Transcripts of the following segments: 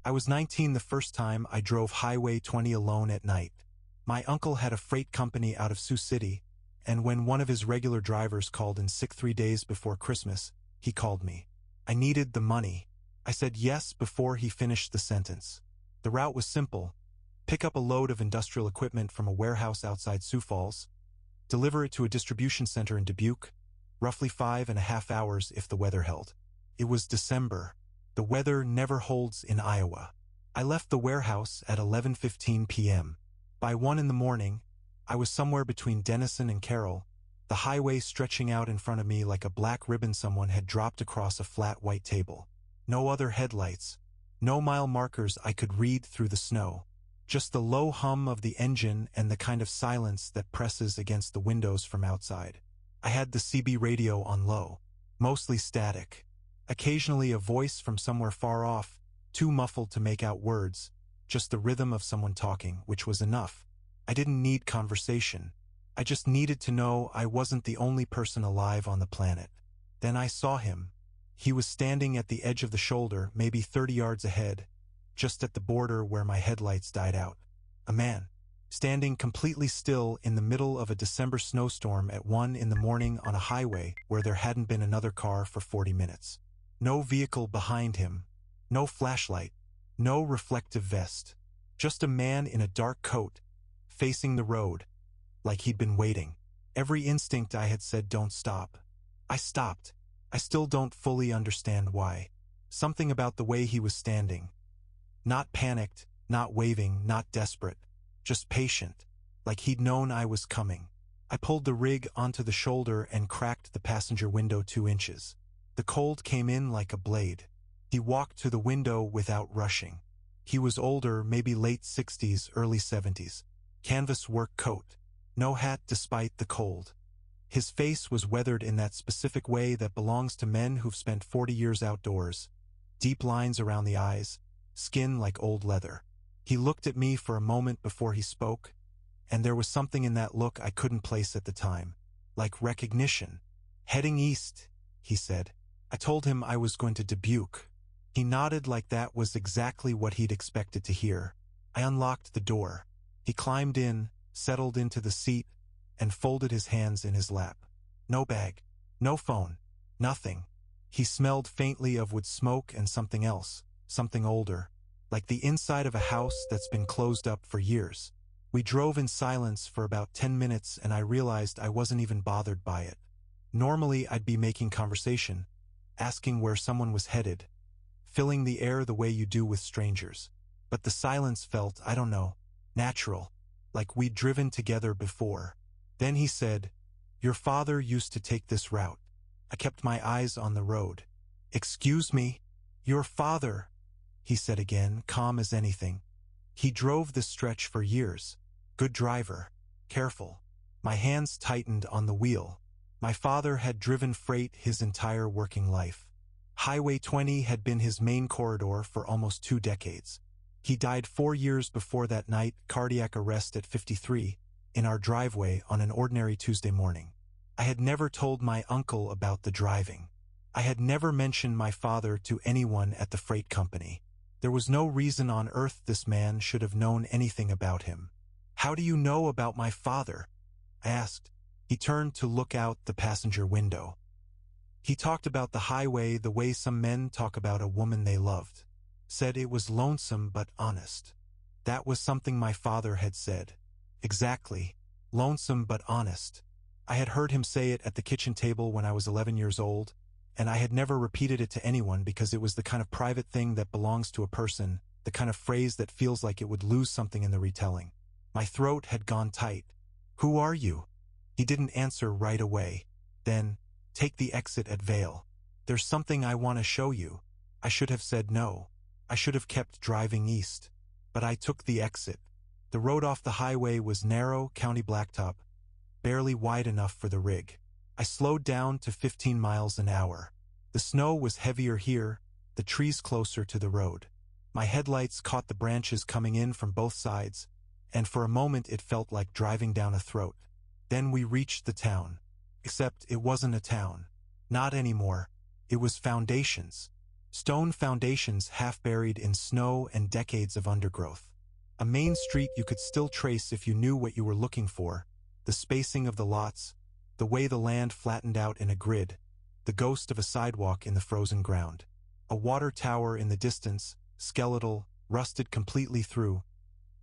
I was 19 the first time I drove Highway 20 alone at night. My uncle had a freight company out of Sioux City, and when one of his regular drivers called in sick 3 days before Christmas, he called me. I needed the money. I said yes before he finished the sentence. The route was simple. Pick up a load of industrial equipment from a warehouse outside Sioux Falls, deliver it to a distribution center in Dubuque, roughly 5.5 hours if the weather held. It was December. The weather never holds in Iowa. I left the warehouse at 11:15 p.m. By 1 in the morning, I was somewhere between Denison and Carroll, the highway stretching out in front of me like a black ribbon someone had dropped across a flat white table. No other headlights, no mile markers I could read through the snow. Just the low hum of the engine and the kind of silence that presses against the windows from outside. I had the CB radio on low, mostly static. Occasionally a voice from somewhere far off, too muffled to make out words, just the rhythm of someone talking, which was enough. I didn't need conversation. I just needed to know I wasn't the only person alive on the planet. Then I saw him. He was standing at the edge of the shoulder, maybe 30 yards ahead, just at the border where my headlights died out. A man, standing completely still in the middle of a December snowstorm at 1 in the morning on a highway where there hadn't been another car for 40 minutes. No vehicle behind him, no flashlight, no reflective vest. Just a man in a dark coat, facing the road, like he'd been waiting. Every instinct I had said don't stop. I stopped. I still don't fully understand why. Something about the way he was standing. Not panicked, not waving, not desperate. Just patient, like he'd known I was coming. I pulled the rig onto the shoulder and cracked the passenger window 2 inches. The cold came in like a blade. He walked to the window without rushing. He was older, maybe late 60s, early 70s. Canvas work coat. No hat despite the cold. His face was weathered in that specific way that belongs to men who've spent 40 years outdoors. Deep lines around the eyes, skin like old leather. He looked at me for a moment before he spoke, and there was something in that look I couldn't place at the time. Like recognition. Heading east, he said. I told him I was going to Dubuque. He nodded like that was exactly what he'd expected to hear. I unlocked the door. He climbed in, settled into the seat, and folded his hands in his lap. No bag, no phone, nothing. He smelled faintly of wood smoke and something else, something older, like the inside of a house that's been closed up for years. We drove in silence for about 10 minutes and I realized I wasn't even bothered by it. Normally I'd be making conversation, asking where someone was headed, filling the air the way you do with strangers. But the silence felt, I don't know, natural, like we'd driven together before. Then he said, "Your father used to take this route." I kept my eyes on the road. "Excuse me? Your father," he said again, calm as anything. "He drove this stretch for years. Good driver. Careful." My hands tightened on the wheel. My father had driven freight his entire working life. Highway 20 had been his main corridor for almost 2 decades. He died 4 years before that night, cardiac arrest at 53, in our driveway on an ordinary Tuesday morning. I had never told my uncle about the driving. I had never mentioned my father to anyone at the freight company. There was no reason on earth this man should have known anything about him. "How do you know about my father?" I asked. He turned to look out the passenger window. He talked about the highway the way some men talk about a woman they loved. Said it was lonesome but honest. That was something my father had said. Exactly. Lonesome but honest. I had heard him say it at the kitchen table when I was 11 years old, and I had never repeated it to anyone because it was the kind of private thing that belongs to a person, the kind of phrase that feels like it would lose something in the retelling. My throat had gone tight. "Who are you?" He didn't answer right away. Then, "Take the exit at Vale. There's something I want to show you." I should have said no. I should have kept driving east. But I took the exit. The road off the highway was narrow, county blacktop, barely wide enough for the rig. I slowed down to 15 miles an hour. The snow was heavier here, the trees closer to the road. My headlights caught the branches coming in from both sides, and for a moment it felt like driving down a throat. Then we reached the town. Except it wasn't a town. Not anymore. It was foundations. Stone foundations half buried in snow and decades of undergrowth. A main street you could still trace if you knew what you were looking for, the spacing of the lots, the way the land flattened out in a grid, the ghost of a sidewalk in the frozen ground. A water tower in the distance, skeletal, rusted completely through,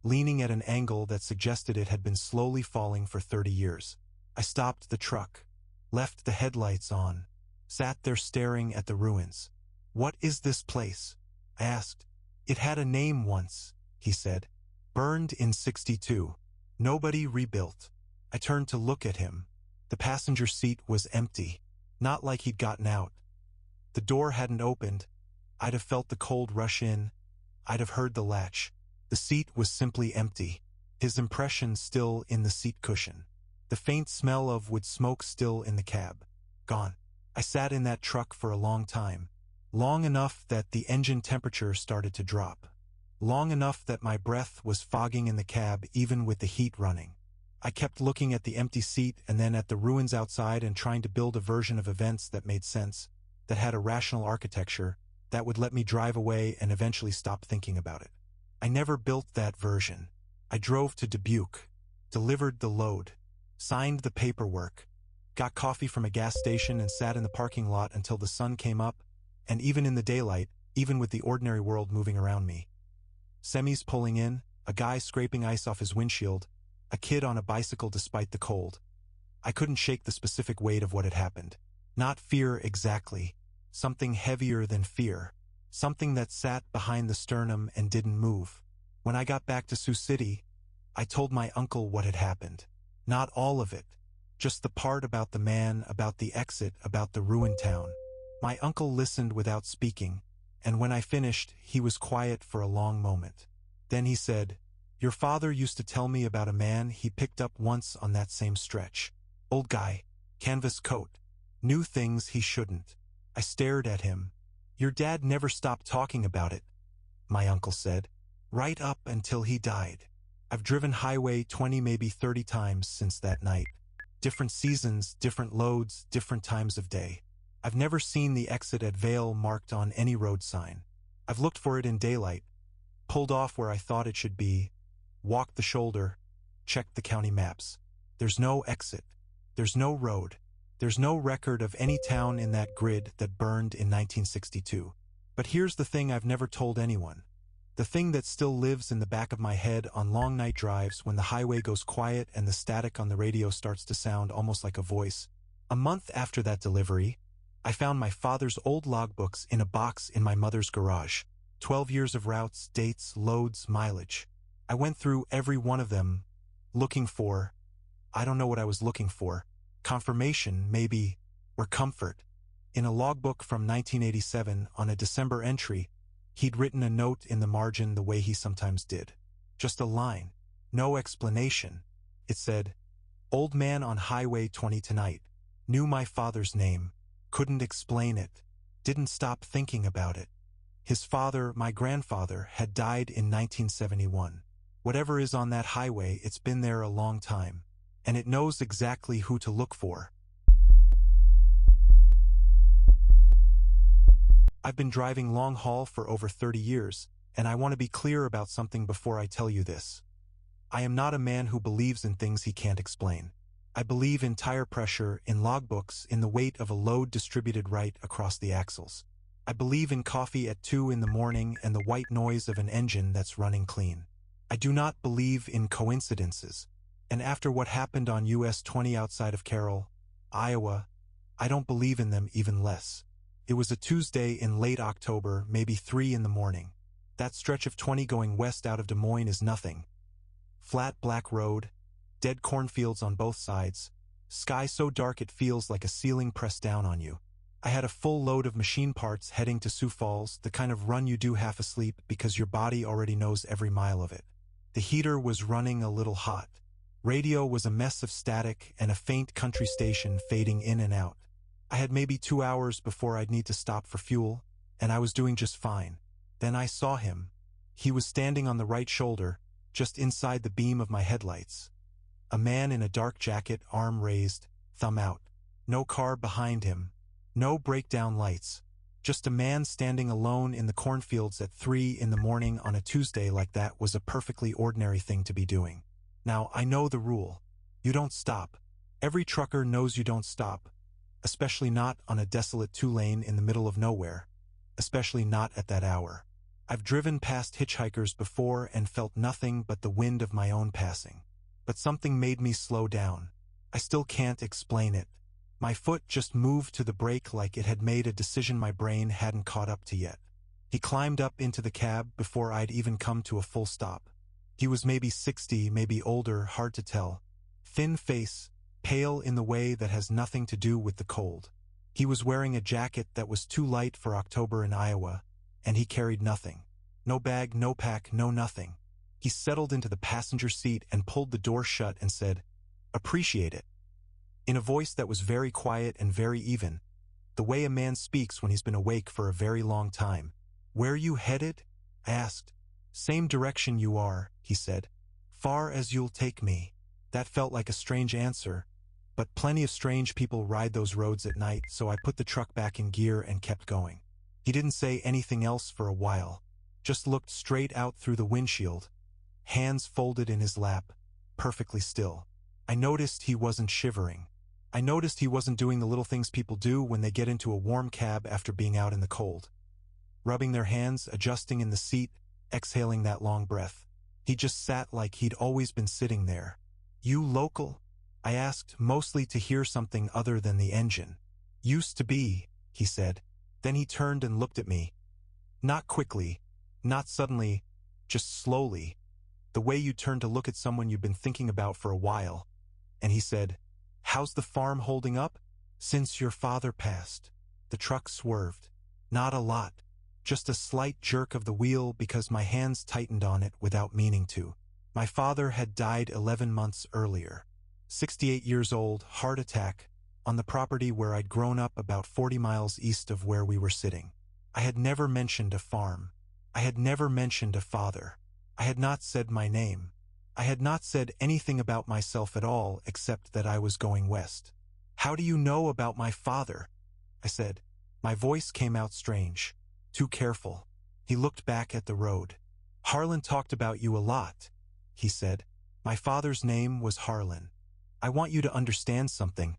leaning at an angle that suggested it had been slowly falling for 30 years. I stopped the truck, left the headlights on, sat there staring at the ruins. "What is this place?" I asked. "It had a name once," he said. "Burned in '62. Nobody rebuilt." I turned to look at him. The passenger seat was empty. Not like he'd gotten out. The door hadn't opened. I'd have felt the cold rush in. I'd have heard the latch. The seat was simply empty. His impression still in the seat cushion. The faint smell of wood smoke still in the cab. Gone. I sat in that truck for a long time. Long enough that the engine temperature started to drop. Long enough that my breath was fogging in the cab even with the heat running. I kept looking at the empty seat and then at the ruins outside and trying to build a version of events that made sense, that had a rational architecture, that would let me drive away and eventually stop thinking about it. I never built that version. I drove to Dubuque, delivered the load, signed the paperwork, got coffee from a gas station and sat in the parking lot until the sun came up, and even in the daylight, even with the ordinary world moving around me. Semis pulling in, a guy scraping ice off his windshield, a kid on a bicycle despite the cold. I couldn't shake the specific weight of what had happened. Not fear exactly. Something heavier than fear. Something that sat behind the sternum and didn't move. When I got back to Sioux City, I told my uncle what had happened. Not all of it. Just the part about the man, about the exit, about the ruined town. My uncle listened without speaking, and when I finished, he was quiet for a long moment. Then he said, "Your father used to tell me about a man he picked up once on that same stretch. Old guy, canvas coat. Knew things he shouldn't." I stared at him. "Your dad never stopped talking about it," my uncle said. "Right up until he died. I've driven Highway 20 maybe 30 times since that night. Different seasons, different loads, different times of day. I've never seen the exit at Vale marked on any road sign. I've looked for it in daylight, pulled off where I thought it should be, walked the shoulder, checked the county maps. There's no exit. There's no road. There's no record of any town in that grid that burned in 1962. But here's the thing I've never told anyone. The thing that still lives in the back of my head on long night drives when the highway goes quiet and the static on the radio starts to sound almost like a voice. A month after that delivery, I found my father's old logbooks in a box in my mother's garage. 12 years of routes, dates, loads, mileage. I went through every one of them, looking for, I don't know what I was looking for, confirmation, maybe, or comfort. In a logbook from 1987, on a December entry, he'd written a note in the margin the way he sometimes did. Just a line. No explanation. It said, "Old man on Highway 20 tonight. Knew my father's name. Couldn't explain it. Didn't stop thinking about it. His father, my grandfather, had died in 1971. Whatever is on that highway, it's been there a long time. And it knows exactly who to look for." I've been driving long haul for over 30 years, and I want to be clear about something before I tell you this. I am not a man who believes in things he can't explain. I believe in tire pressure, in logbooks, in the weight of a load distributed right across the axles. I believe in coffee at 2 in the morning and the white noise of an engine that's running clean. I do not believe in coincidences. And after what happened on US 20 outside of Carroll, Iowa, I don't believe in them even less. It was a Tuesday in late October, maybe 3 in the morning. That stretch of 20 going west out of Des Moines is nothing. Flat black road, dead cornfields on both sides, sky so dark it feels like a ceiling pressed down on you. I had a full load of machine parts heading to Sioux Falls, the kind of run you do half asleep because your body already knows every mile of it. The heater was running a little hot. Radio was a mess of static and a faint country station fading in and out. I had maybe 2 hours before I'd need to stop for fuel, and I was doing just fine. Then I saw him. He was standing on the right shoulder, just inside the beam of my headlights. A man in a dark jacket, arm raised, thumb out. No car behind him. No breakdown lights. Just a man standing alone in the cornfields at 3 in the morning on a Tuesday like that was a perfectly ordinary thing to be doing. Now, I know the rule. You don't stop. Every trucker knows you don't stop, especially not on a desolate two-lane in the middle of nowhere, especially not at that hour. I've driven past hitchhikers before and felt nothing but the wind of my own passing. But something made me slow down. I still can't explain it. My foot just moved to the brake like it had made a decision my brain hadn't caught up to yet. He climbed up into the cab before I'd even come to a full stop. He was maybe 60, maybe older, hard to tell. Thin face, pale in the way that has nothing to do with the cold. He was wearing a jacket that was too light for October in Iowa, and he carried nothing. No bag, no pack, no nothing. He settled into the passenger seat and pulled the door shut and said, "Appreciate it," in a voice that was very quiet and very even, the way a man speaks when he's been awake for a very long time. "Where you headed?" I asked. "Same direction you are," he said. "Far as you'll take me." That felt like a strange answer, but plenty of strange people ride those roads at night, so I put the truck back in gear and kept going. He didn't say anything else for a while, just looked straight out through the windshield, hands folded in his lap, perfectly still. I noticed he wasn't shivering. I noticed he wasn't doing the little things people do when they get into a warm cab after being out in the cold. Rubbing their hands, adjusting in the seat, exhaling that long breath. He just sat like he'd always been sitting there. "You local?" I asked, mostly to hear something other than the engine. "Used to be," he said. Then he turned and looked at me. Not quickly, not suddenly, just slowly, the way you turn to look at someone you've been thinking about for a while. And he said, "How's the farm holding up? Since your father passed?" The truck swerved. Not a lot. Just a slight jerk of the wheel because my hands tightened on it without meaning to. My father had died 11 months earlier. 68 years old, heart attack, on the property where I'd grown up about 40 miles east of where we were sitting. I had never mentioned a farm. I had never mentioned a father. I had not said my name. I had not said anything about myself at all except that I was going west. "How do you know about my father?" I said. My voice came out strange. Too careful. He looked back at the road. "Harlan talked about you a lot," he said. "My father's name was Harlan. I want you to understand something.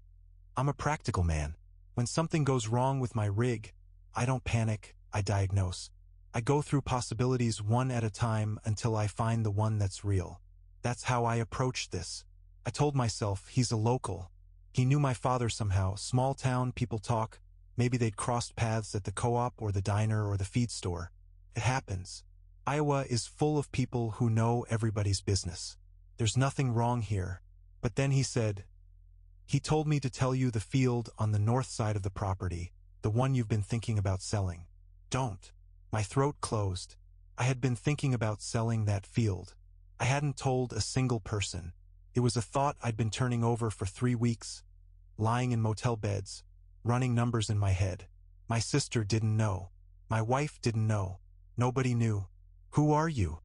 I'm a practical man. When something goes wrong with my rig, I don't panic, I diagnose. I go through possibilities one at a time until I find the one that's real. That's how I approached this. I told myself he's a local. He knew my father somehow, small town, people talk. Maybe they'd crossed paths at the co-op or the diner or the feed store. It happens. Iowa is full of people who know everybody's business. There's nothing wrong here." But then he said, "He told me to tell you the field on the north side of the property, the one you've been thinking about selling. Don't." My throat closed. I had been thinking about selling that field. I hadn't told a single person. It was a thought I'd been turning over for 3 weeks, lying in motel beds, running numbers in my head. My sister didn't know. My wife didn't know. Nobody knew. "Who are you?"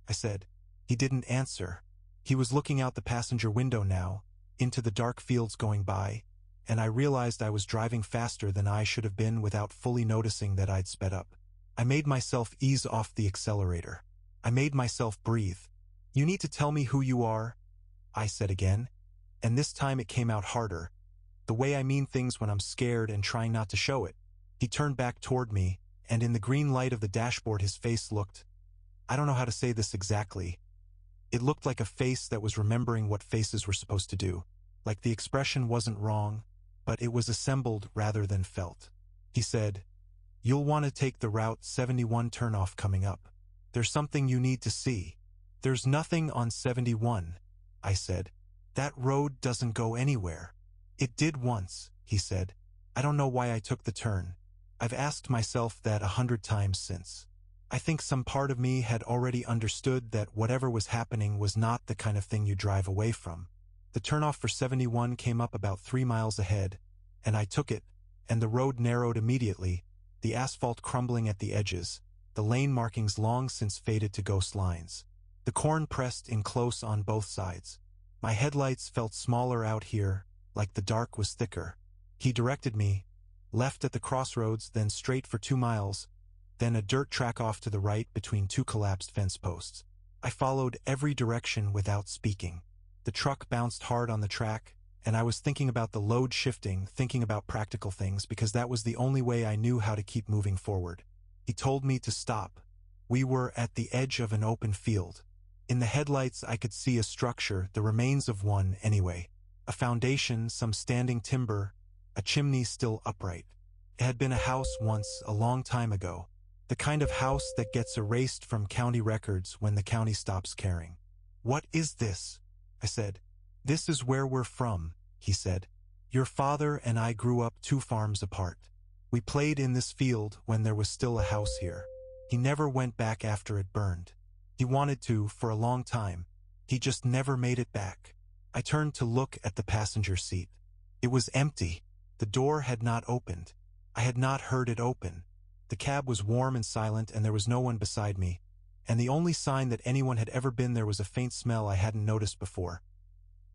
I said. He didn't answer. He was looking out the passenger window now, into the dark fields going by, and I realized I was driving faster than I should have been without fully noticing that I'd sped up. I made myself ease off the accelerator. I made myself breathe. "You need to tell me who you are," I said again, and this time it came out harder, the way I mean things when I'm scared and trying not to show it. He turned back toward me, and in the green light of the dashboard his face looked, I don't know how to say this exactly. It looked like a face that was remembering what faces were supposed to do. Like the expression wasn't wrong, but it was assembled rather than felt. He said, "You'll want to take the Route 71 turnoff coming up. There's something you need to see." "There's nothing on 71, I said. "That road doesn't go anywhere." "It did once," he said. "I don't know why I took the turn. I've asked myself that 100 times since. I think some part of me had already understood that whatever was happening was not the kind of thing you drive away from. The turnoff for 71 came up about 3 miles ahead, and I took it, and the road narrowed immediately, the asphalt crumbling at the edges, the lane markings long since faded to ghost lines. The corn pressed in close on both sides. My headlights felt smaller out here, like the dark was thicker. He directed me, left at the crossroads, then straight for 2 miles, then a dirt track off to the right between 2 collapsed fence posts. I followed every direction without speaking. The truck bounced hard on the track, and I was thinking about the load shifting, thinking about practical things, because that was the only way I knew how to keep moving forward. He told me to stop. We were at the edge of an open field. In the headlights I could see a structure, the remains of one anyway. A foundation, some standing timber, a chimney still upright. It had been a house once, a long time ago. The kind of house that gets erased from county records when the county stops caring. "What is this?" I said. "This is where we're from," he said. "Your father and I grew up 2 farms apart. We played in this field when there was still a house here. He never went back after it burned. He wanted to for a long time. He just never made it back." I turned to look at the passenger seat. It was empty. The door had not opened. I had not heard it open. The cab was warm and silent, and there was no one beside me, and the only sign that anyone had ever been there was a faint smell I hadn't noticed before.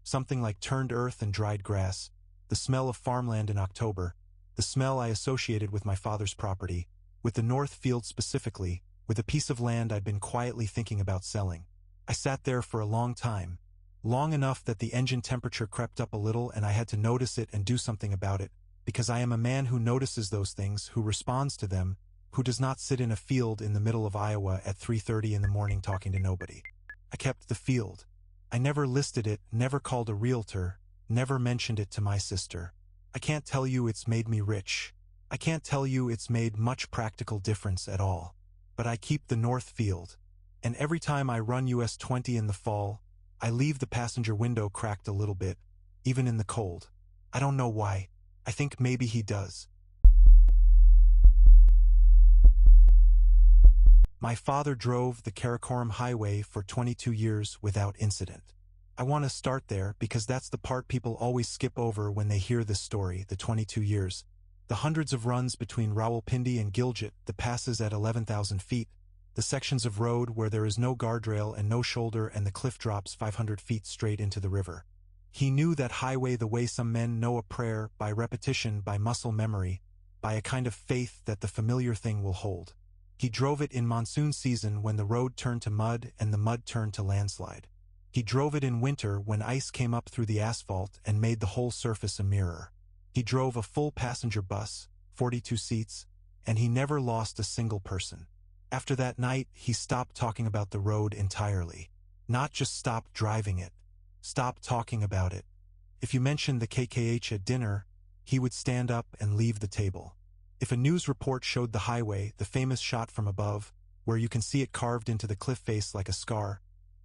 Something like turned earth and dried grass, the smell of farmland in October, the smell I associated with my father's property, with the North Field specifically, with a piece of land I'd been quietly thinking about selling. I sat there for a long time, long enough that the engine temperature crept up a little and I had to notice it and do something about it, because I am a man who notices those things, who responds to them, who does not sit in a field in the middle of Iowa at 3:30 in the morning talking to nobody. I kept the field. I never listed it, never called a realtor, never mentioned it to my sister. I can't tell you it's made me rich. I can't tell you it's made much practical difference at all. But I keep the North Field. And every time I run US 20 in the fall, I leave the passenger window cracked a little bit, even in the cold. I don't know why. I think maybe he does. My father drove the Karakoram Highway for 22 years without incident. I want to start there because that's the part people always skip over when they hear this story, the 22 years. The hundreds of runs between Rawalpindi and Gilgit, the passes at 11,000 feet, the sections of road where there is no guardrail and no shoulder and the cliff drops 500 feet straight into the river. He knew that highway the way some men know a prayer, by repetition, by muscle memory, by a kind of faith that the familiar thing will hold. He drove it in monsoon season when the road turned to mud and the mud turned to landslide. He drove it in winter when ice came up through the asphalt and made the whole surface a mirror. He drove a full passenger bus, 42 seats, and he never lost a single person. After that night, he stopped talking about the road entirely. Not just stopped driving it. Stopped talking about it. If you mentioned the KKH at dinner, he would stand up and leave the table. If a news report showed the highway, the famous shot from above, where you can see it carved into the cliff face like a scar,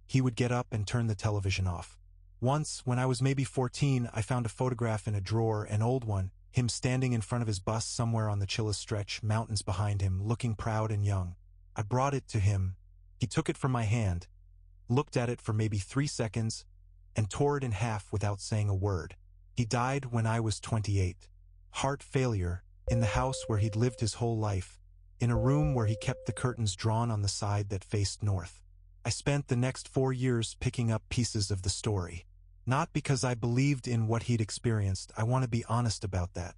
he would get up and turn the television off. Once, when I was maybe 14, I found a photograph in a drawer, an old one, him standing in front of his bus somewhere on the Chillis stretch, mountains behind him, looking proud and young. I brought it to him. He took it from my hand, looked at it for maybe 3 seconds, and tore it in half without saying a word. He died when I was 28. Heart failure, in the house where he'd lived his whole life, in a room where he kept the curtains drawn on the side that faced north. I spent the next 4 years picking up pieces of the story. Not because I believed in what he'd experienced, I want to be honest about that.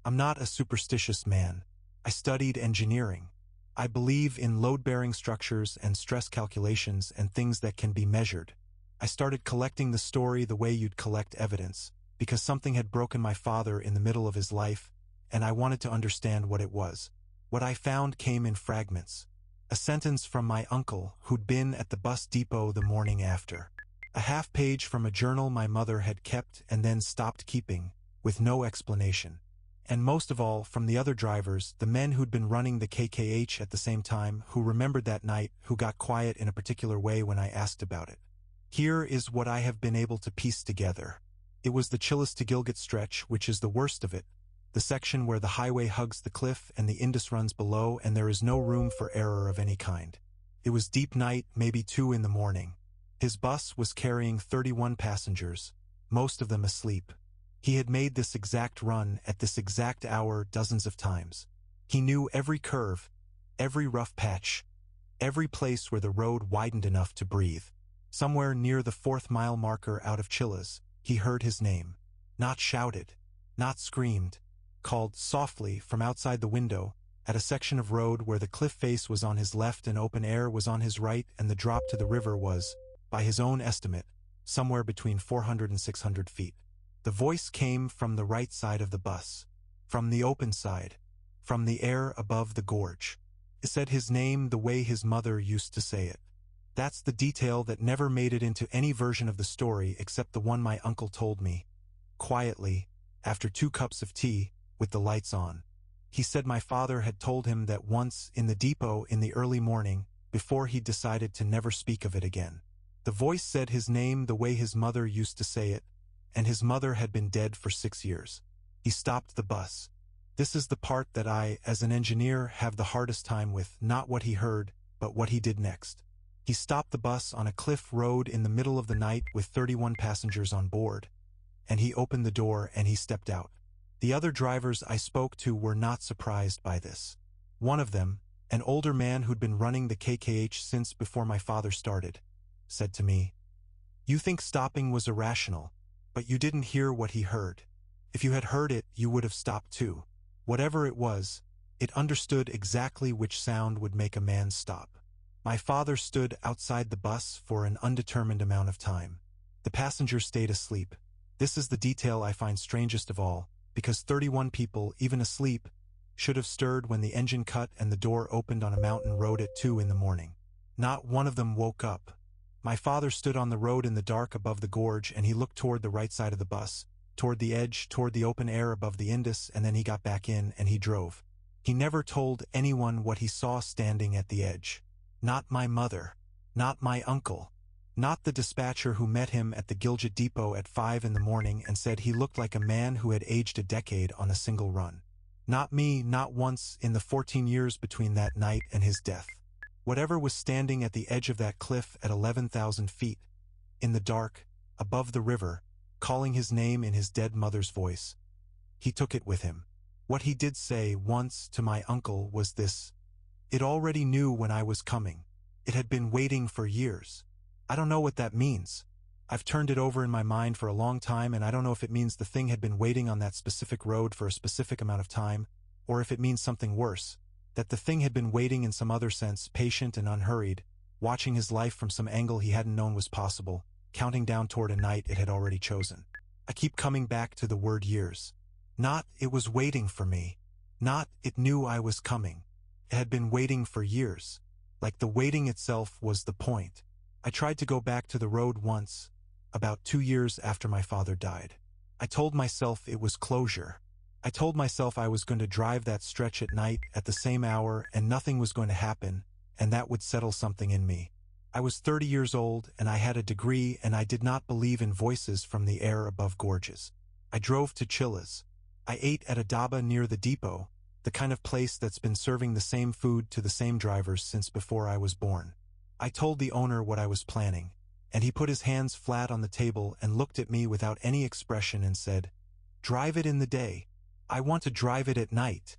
I'm not a superstitious man. I studied engineering. I believe in load-bearing structures and stress calculations and things that can be measured. I started collecting the story the way you'd collect evidence, because something had broken my father in the middle of his life, and I wanted to understand what it was. What I found came in fragments. A sentence from my uncle, who'd been at the bus depot the morning after. A half-page from a journal my mother had kept and then stopped keeping, with no explanation. And most of all, from the other drivers, the men who'd been running the KKH at the same time, who remembered that night, who got quiet in a particular way when I asked about it. Here is what I have been able to piece together. It was the Chillis to Gilgit stretch, which is the worst of it. The section where the highway hugs the cliff and the Indus runs below and there is no room for error of any kind. It was deep night, maybe 2 in the morning. His bus was carrying 31 passengers, most of them asleep. He had made this exact run at this exact hour dozens of times. He knew every curve, every rough patch, every place where the road widened enough to breathe. Somewhere near the 4th mile marker out of Chillis, he heard his name. Not shouted, not screamed, called softly from outside the window, at a section of road where the cliff face was on his left and open air was on his right, and the drop to the river was, by his own estimate, somewhere between 400 and 600 feet. The voice came from the right side of the bus, from the open side, from the air above the gorge. It said his name the way his mother used to say it. That's the detail that never made it into any version of the story except the one my uncle told me, quietly, after 2 cups of tea, with the lights on. He said my father had told him that once in the depot in the early morning, before he decided to never speak of it again. The voice said his name the way his mother used to say it, and his mother had been dead for 6 years. He stopped the bus. This is the part that I, as an engineer, have the hardest time with, not what he heard, but what he did next. He stopped the bus on a cliff road in the middle of the night with 31 passengers on board, and he opened the door and he stepped out. The other drivers I spoke to were not surprised by this. One of them, an older man who'd been running the KKH since before my father started, said to me, "You think stopping was irrational, but you didn't hear what he heard. If you had heard it, you would have stopped too. Whatever it was, it understood exactly which sound would make a man stop." My father stood outside the bus for an undetermined amount of time. The passengers stayed asleep. This is the detail I find strangest of all, because 31 people, even asleep, should have stirred when the engine cut and the door opened on a mountain road at 2 in the morning. Not one of them woke up. My father stood on the road in the dark above the gorge, and he looked toward the right side of the bus, toward the edge, toward the open air above the Indus, and then he got back in and he drove. He never told anyone what he saw standing at the edge. Not my mother, not my uncle, not the dispatcher who met him at the Gilgit depot at 5 in the morning and said he looked like a man who had aged a decade on a single run. Not me, not once in the 14 years between that night and his death. Whatever was standing at the edge of that cliff at 11,000 feet, in the dark, above the river, calling his name in his dead mother's voice, he took it with him. What he did say once to my uncle was this: "It already knew when I was coming. It had been waiting for years." I don't know what that means. I've turned it over in my mind for a long time, and I don't know if it means the thing had been waiting on that specific road for a specific amount of time, or if it means something worse, that the thing had been waiting in some other sense, patient and unhurried, watching his life from some angle he hadn't known was possible, counting down toward a night it had already chosen. I keep coming back to the word years. Not it was waiting for me. Not it knew I was coming. It had been waiting for years. Like the waiting itself was the point. I tried to go back to the road once, about 2 years after my father died. I told myself it was closure. I told myself I was going to drive that stretch at night at the same hour and nothing was going to happen, and that would settle something in me. I was 30 years old and I had a degree, and I did not believe in voices from the air above gorges. I drove to Chilla's. I ate at a dhaba near the depot, the kind of place that's been serving the same food to the same drivers since before I was born. I told the owner what I was planning, and he put his hands flat on the table and looked at me without any expression and said, "Drive it in the day. I want to drive it at night."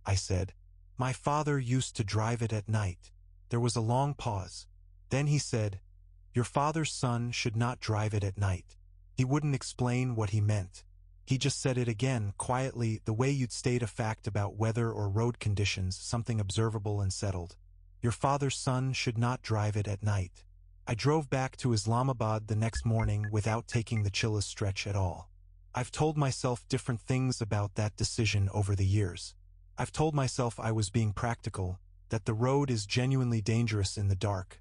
I said, "My father used to drive it at night." There was a long pause. Then he said, "Your father's son should not drive it at night." He wouldn't explain what he meant. He just said it again, quietly, the way you'd state a fact about weather or road conditions, something observable and settled. Your father's son should not drive it at night. I drove back to Islamabad the next morning without taking the Chilla's stretch at all. I've told myself different things about that decision over the years. I've told myself I was being practical, that the road is genuinely dangerous in the dark,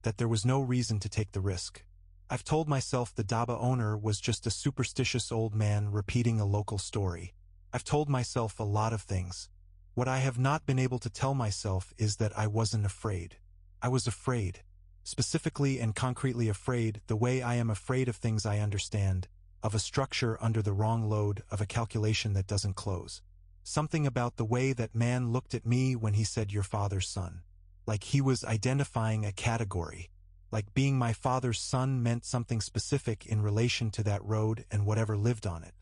that there was no reason to take the risk. I've told myself the dhaba owner was just a superstitious old man repeating a local story. I've told myself a lot of things. What I have not been able to tell myself is that I wasn't afraid. I was afraid. Specifically and concretely afraid, the way I am afraid of things I understand, of a structure under the wrong load, of a calculation that doesn't close. Something about the way that man looked at me when he said your father's son. Like he was identifying a category. Like being my father's son meant something specific in relation to that road and whatever lived on it.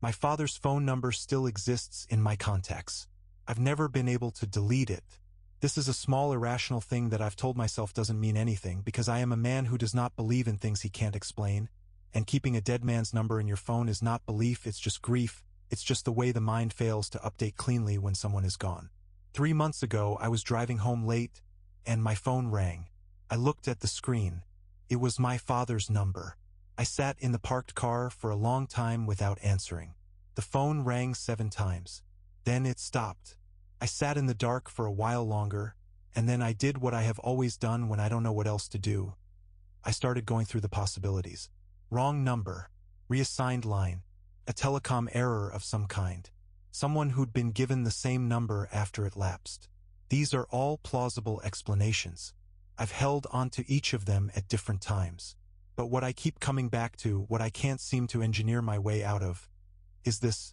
My father's phone number still exists in my contacts. I've never been able to delete it. This is a small irrational thing that I've told myself doesn't mean anything, because I am a man who does not believe in things he can't explain, and keeping a dead man's number in your phone is not belief, it's just grief. It's just the way the mind fails to update cleanly when someone is gone. 3 months ago, I was driving home late, and my phone rang. I looked at the screen. It was my father's number. I sat in the parked car for a long time without answering. The phone rang 7 times. Then it stopped. I sat in the dark for a while longer, and then I did what I have always done when I don't know what else to do. I started going through the possibilities. Wrong number. Reassigned line. A telecom error of some kind. Someone who'd been given the same number after it lapsed. These are all plausible explanations. I've held onto each of them at different times. But what I keep coming back to, what I can't seem to engineer my way out of, is this.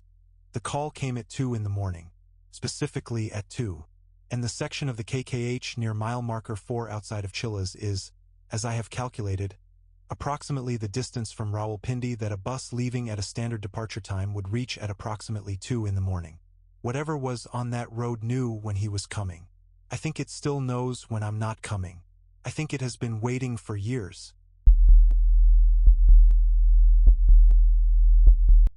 The call came at 2 in the morning. Specifically at 2. And the section of the KKH near mile marker 4 outside of Chilas is, as I have calculated, approximately the distance from Rawalpindi that a bus leaving at a standard departure time would reach at approximately 2 in the morning. Whatever was on that road knew when he was coming. I think it still knows when I'm not coming. I think it has been waiting for years.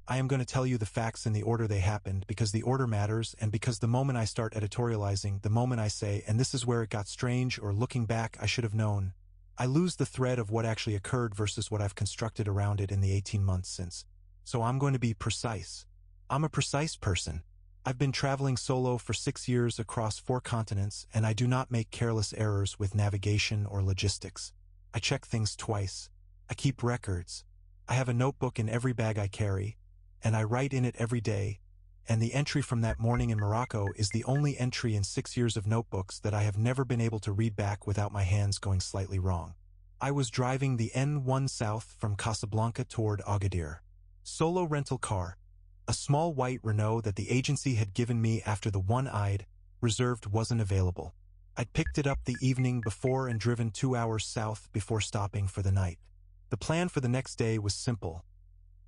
I am going to tell you the facts in the order they happened because the order matters and because the moment I start editorializing, the moment I say, and this is where it got strange or looking back I should have known, I lose the thread of what actually occurred versus what I've constructed around it in the 18 months since. So I'm going to be precise. I'm a precise person. I've been traveling solo for 6 years across 4 continents, and I do not make careless errors with navigation or logistics. I check things twice. I keep records. I have a notebook in every bag I carry, and I write in it every day, and the entry from that morning in Morocco is the only entry in 6 years of notebooks that I have never been able to read back without my hands going slightly wrong. I was driving the N1 south from Casablanca toward Agadir. Solo rental car. A small white Renault that the agency had given me after the one-eyed, reserved wasn't available. I'd picked it up the evening before and driven 2 hours south before stopping for the night. The plan for the next day was simple.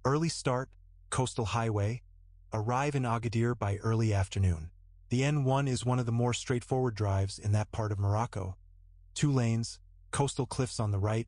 Early start, coastal highway, arrive in Agadir by early afternoon. The N1 is one of the more straightforward drives in that part of Morocco. 2 lanes, coastal cliffs on the right,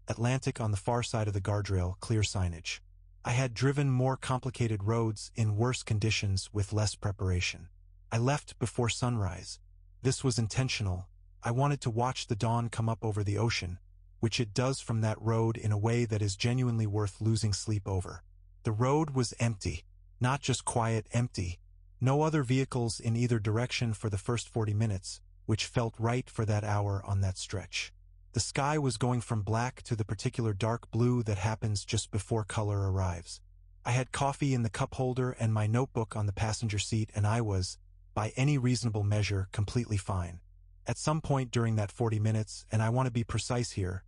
Atlantic on the far side of the guardrail, clear signage. I had driven more complicated roads in worse conditions with less preparation. I left before sunrise. This was intentional. I wanted to watch the dawn come up over the ocean, which it does from that road in a way that is genuinely worth losing sleep over. The road was empty. Not just quiet, empty. No other vehicles in either direction for the first 40 minutes, which felt right for that hour on that stretch. The sky was going from black to the particular dark blue that happens just before color arrives. I had coffee in the cup holder and my notebook on the passenger seat, and I was, by any reasonable measure, completely fine. At some point during that 40 minutes, and I want to be precise here,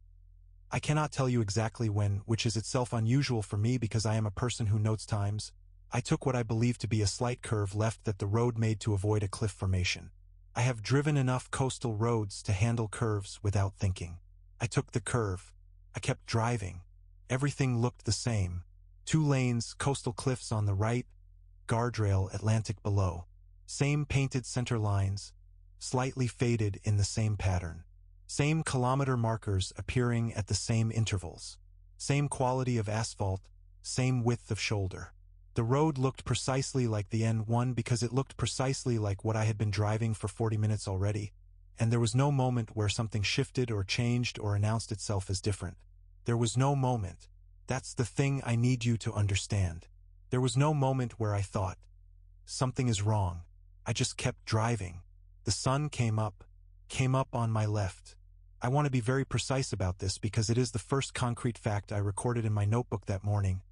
I cannot tell you exactly when, which is itself unusual for me because I am a person who notes times, I took what I believe to be a slight curve left that the road made to avoid a cliff formation. I have driven enough coastal roads to handle curves without thinking. I took the curve. I kept driving. Everything looked the same. 2 lanes, coastal cliffs on the right, guardrail, Atlantic below. Same painted center lines, slightly faded in the same pattern. Same kilometer markers appearing at the same intervals. Same quality of asphalt, same width of shoulder. The road looked precisely like the N1 because it looked precisely like what I had been driving for 40 minutes already, and there was no moment where something shifted or changed or announced itself as different. There was no moment. That's the thing I need you to understand. There was no moment where I thought, something is wrong. I just kept driving. The sun came up on my left. I want to be very precise about this because it is the first concrete fact I recorded in my notebook that morning,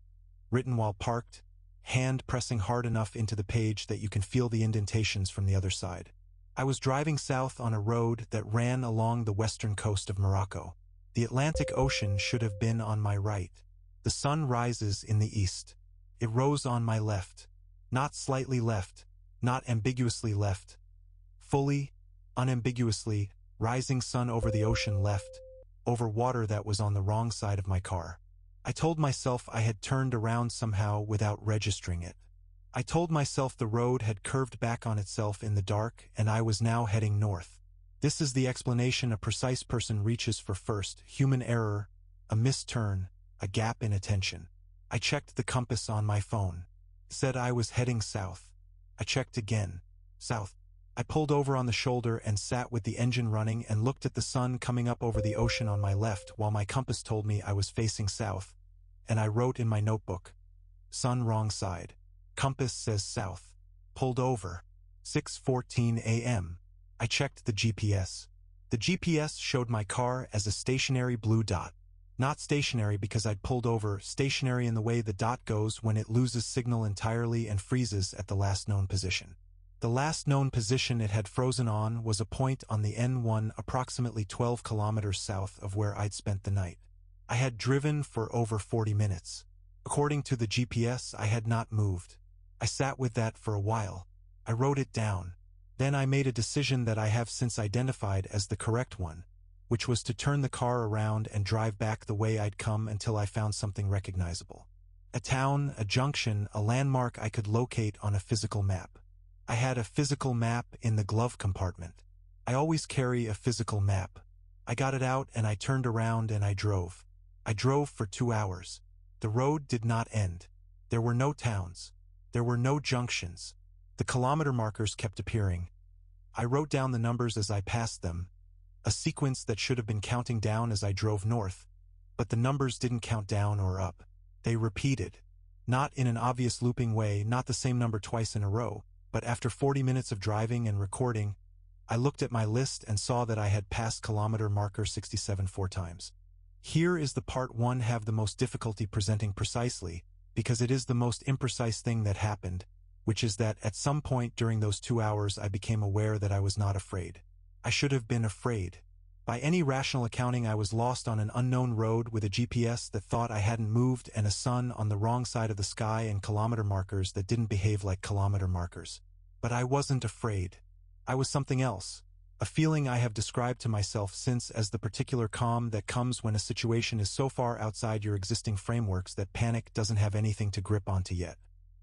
written while parked, hand pressing hard enough into the page that you can feel the indentations from the other side. I was driving south on a road that ran along the western coast of Morocco. The Atlantic Ocean should have been on my right. The sun rises in the east. It rose on my left. Not slightly left, not ambiguously left. Fully, unambiguously, rising sun over the ocean left, over water that was on the wrong side of my car. I told myself I had turned around somehow without registering it. I told myself the road had curved back on itself in the dark and I was now heading north. This is the explanation a precise person reaches for first: human error, a misturn, a gap in attention. I checked the compass on my phone. Said I was heading south. I checked again. South. I pulled over on the shoulder and sat with the engine running and looked at the sun coming up over the ocean on my left while my compass told me I was facing south. And I wrote in my notebook, sun wrong side. Compass says south. Pulled over. 6:14 a.m. I checked the GPS. The GPS showed my car as a stationary blue dot. Not stationary because I'd pulled over, stationary in the way the dot goes when it loses signal entirely and freezes at the last known position. The last known position it had frozen on was a point on the N1 approximately 12 kilometers south of where I'd spent the night. I had driven for over 40 minutes. According to the GPS, I had not moved. I sat with that for a while. I wrote it down. Then I made a decision that I have since identified as the correct one, which was to turn the car around and drive back the way I'd come until I found something recognizable. A town, a junction, a landmark I could locate on a physical map. I had a physical map in the glove compartment. I always carry a physical map. I got it out and I turned around and I drove. I drove for 2 hours. The road did not end. There were no towns. There were no junctions. The kilometer markers kept appearing. I wrote down the numbers as I passed them, a sequence that should have been counting down as I drove north, but the numbers didn't count down or up. They repeated. Not in an obvious looping way, not the same number twice in a row, but after 40 minutes of driving and recording, I looked at my list and saw that I had passed kilometer marker 67 4 times. Here is the part one have the most difficulty presenting precisely, because it is the most imprecise thing that happened, which is that at some point during those 2 hours I became aware that I was not afraid. I should have been afraid. By any rational accounting, I was lost on an unknown road with a GPS that thought I hadn't moved and a sun on the wrong side of the sky and kilometer markers that didn't behave like kilometer markers. But I wasn't afraid. I was something else. A feeling I have described to myself since as the particular calm that comes when a situation is so far outside your existing frameworks that panic doesn't have anything to grip onto yet.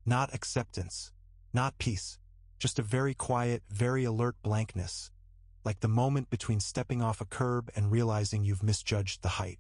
Not acceptance. Not peace. Just a very quiet, very alert blankness. Like the moment between stepping off a curb and realizing you've misjudged the height.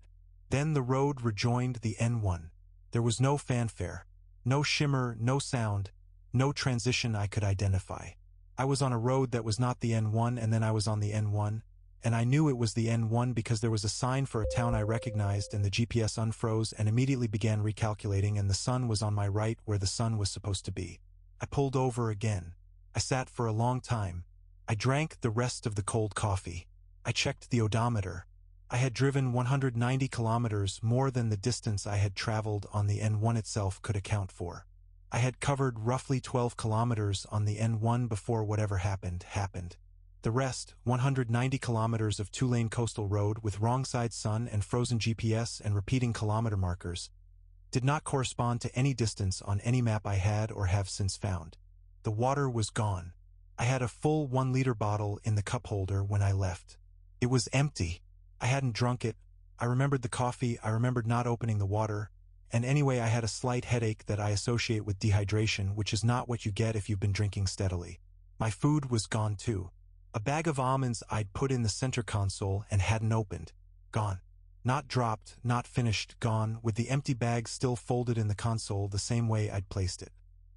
Then the road rejoined the N1. There was no fanfare, no shimmer, no sound, no transition I could identify. I was on a road that was not the N1 and then I was on the N1, and I knew it was the N1 because there was a sign for a town I recognized and the GPS unfroze and immediately began recalculating and the sun was on my right where the sun was supposed to be. I pulled over again. I sat for a long time. I drank the rest of the cold coffee. I checked the odometer. I had driven 190 kilometers, more than the distance I had traveled on the N1 itself could account for. I had covered roughly 12 kilometers on the N1 before whatever happened. The rest, 190 kilometers of two-lane coastal road with wrong side sun and frozen GPS and repeating kilometer markers, did not correspond to any distance on any map I had or have since found. The water was gone. I had a full 1-liter bottle in the cup holder when I left. It was empty. I hadn't drunk it. I remembered the coffee. I remembered not opening the water. And anyway, I had a slight headache that I associate with dehydration, which is not what you get if you've been drinking steadily. My food was gone too. A bag of almonds I'd put in the center console and hadn't opened. Gone. Not dropped, not finished, gone, with the empty bag still folded in the console the same way I'd placed it.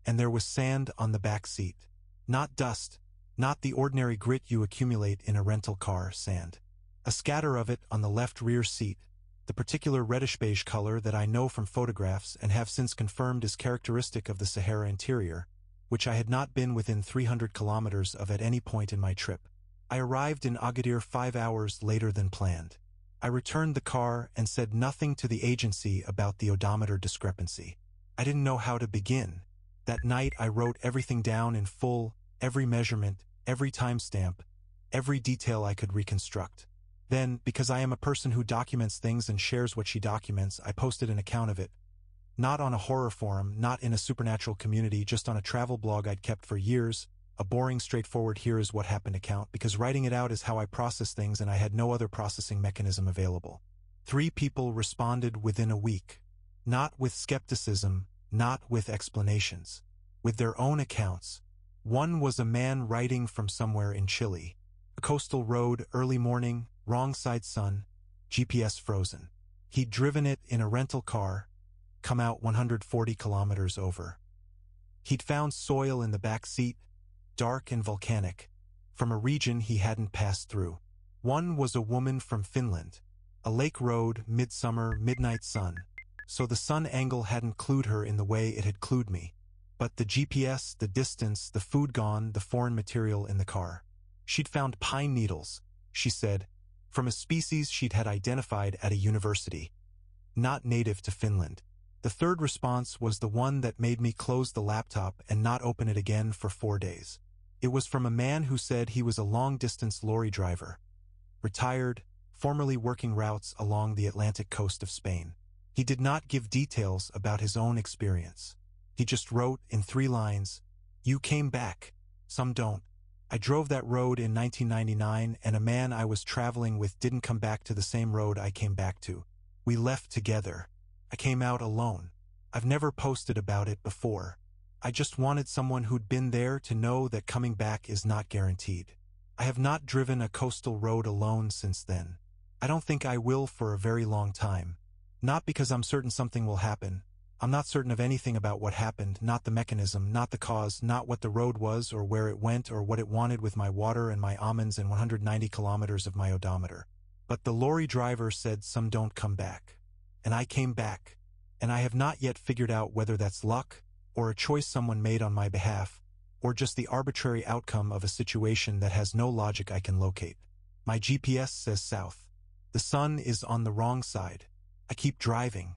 And there was sand on the back seat. Not dust, not the ordinary grit you accumulate in a rental car, sand. A scatter of it on the left rear seat, the particular reddish-beige color that I know from photographs and have since confirmed is characteristic of the Sahara interior, which I had not been within 300 kilometers of at any point in my trip. I arrived in Agadir 5 hours later than planned. I returned the car and said nothing to the agency about the odometer discrepancy. I didn't know how to begin. That night I wrote everything down in full, every measurement, every timestamp, every detail I could reconstruct. Then, because I am a person who documents things and shares what she documents, I posted an account of it. Not on a horror forum, not in a supernatural community, just on a travel blog I'd kept for years, a boring, straightforward here is what happened account, because writing it out is how I process things and I had no other processing mechanism available. 3 people responded within a week. Not with skepticism, not with explanations. With their own accounts. One was a man writing from somewhere in Chile. A coastal road, early morning, wrong side sun, GPS frozen. He'd driven it in a rental car, come out 140 kilometers over. He'd found soil in the back seat, dark and volcanic, from a region he hadn't passed through. One was a woman from Finland. A lake road, midsummer, midnight sun. So the sun angle hadn't clued her in the way it had clued me. But the GPS, the distance, the food gone, the foreign material in the car. She'd found pine needles, she said, from a species she'd had identified at a university. Not native to Finland. The third response was the one that made me close the laptop and not open it again for 4 days. It was from a man who said he was a long-distance lorry driver. Retired, formerly working routes along the Atlantic coast of Spain. He did not give details about his own experience. He just wrote in 3 lines, "You came back. Some don't. I drove that road in 1999 and a man I was traveling with didn't come back to the same road I came back to. We left together. I came out alone. I've never posted about it before. I just wanted someone who'd been there to know that coming back is not guaranteed. I have not driven a coastal road alone since then. I don't think I will for a very long time. Not because I'm certain something will happen. I'm not certain of anything about what happened, not the mechanism, not the cause, not what the road was or where it went or what it wanted with my water and my almonds and 190 kilometers of my odometer. But the lorry driver said some don't come back. And I came back. And I have not yet figured out whether that's luck, or a choice someone made on my behalf, or just the arbitrary outcome of a situation that has no logic I can locate. My GPS says south. The sun is on the wrong side. I keep driving.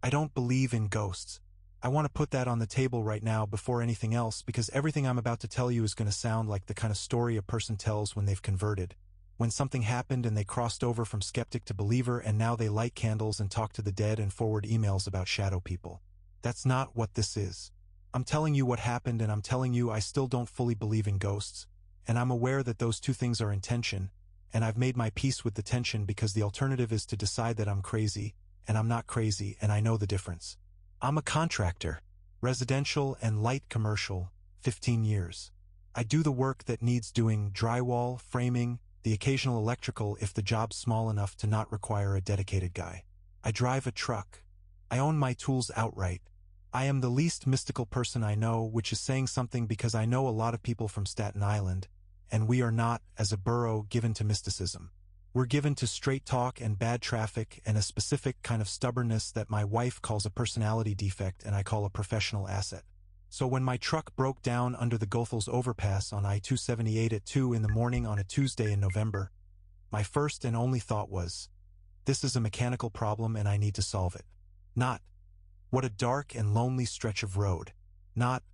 I don't believe in ghosts. I want to put that on the table right now before anything else because everything I'm about to tell you is going to sound like the kind of story a person tells when they've converted. When something happened and they crossed over from skeptic to believer and now they light candles and talk to the dead and forward emails about shadow people. That's not what this is. I'm telling you what happened and I'm telling you I still don't fully believe in ghosts. And I'm aware that those two things are in tension, and I've made my peace with the tension because the alternative is to decide that I'm crazy, and I'm not crazy and I know the difference. I'm a contractor, residential and light commercial, 15 years. I do the work that needs doing, drywall, framing, the occasional electrical if the job's small enough to not require a dedicated guy. I drive a truck. I own my tools outright. I am the least mystical person I know, which is saying something because I know a lot of people from Staten Island, and we are not, as a borough, given to mysticism. We're given to straight talk and bad traffic and a specific kind of stubbornness that my wife calls a personality defect and I call a professional asset. So when my truck broke down under the Goethals overpass on I-278 at 2 in the morning on a Tuesday in November, my first and only thought was, this is a mechanical problem and I need to solve it. Not, what a dark and lonely stretch of road. Not,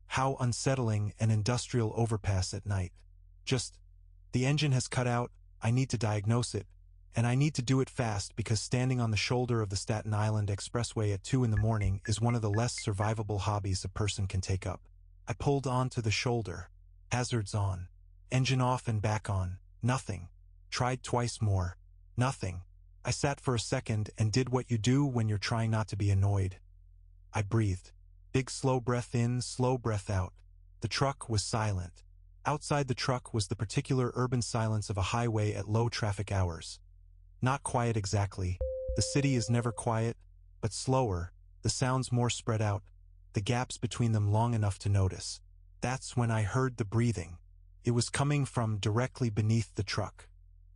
how unsettling an industrial overpass at night. Just, the engine has cut out, I need to diagnose it, and I need to do it fast because standing on the shoulder of the Staten Island Expressway at 2 in the morning is one of the less survivable hobbies a person can take up. I pulled onto the shoulder. Hazards on. Engine off and back on. Nothing. Tried twice more. Nothing. I sat for a second and did what you do when you're trying not to be annoyed. I breathed. Big slow breath in, slow breath out. The truck was silent. Outside the truck was the particular urban silence of a highway at low traffic hours. Not quiet exactly. The city is never quiet, but slower, the sounds more spread out, the gaps between them long enough to notice. That's when I heard the breathing. It was coming from directly beneath the truck.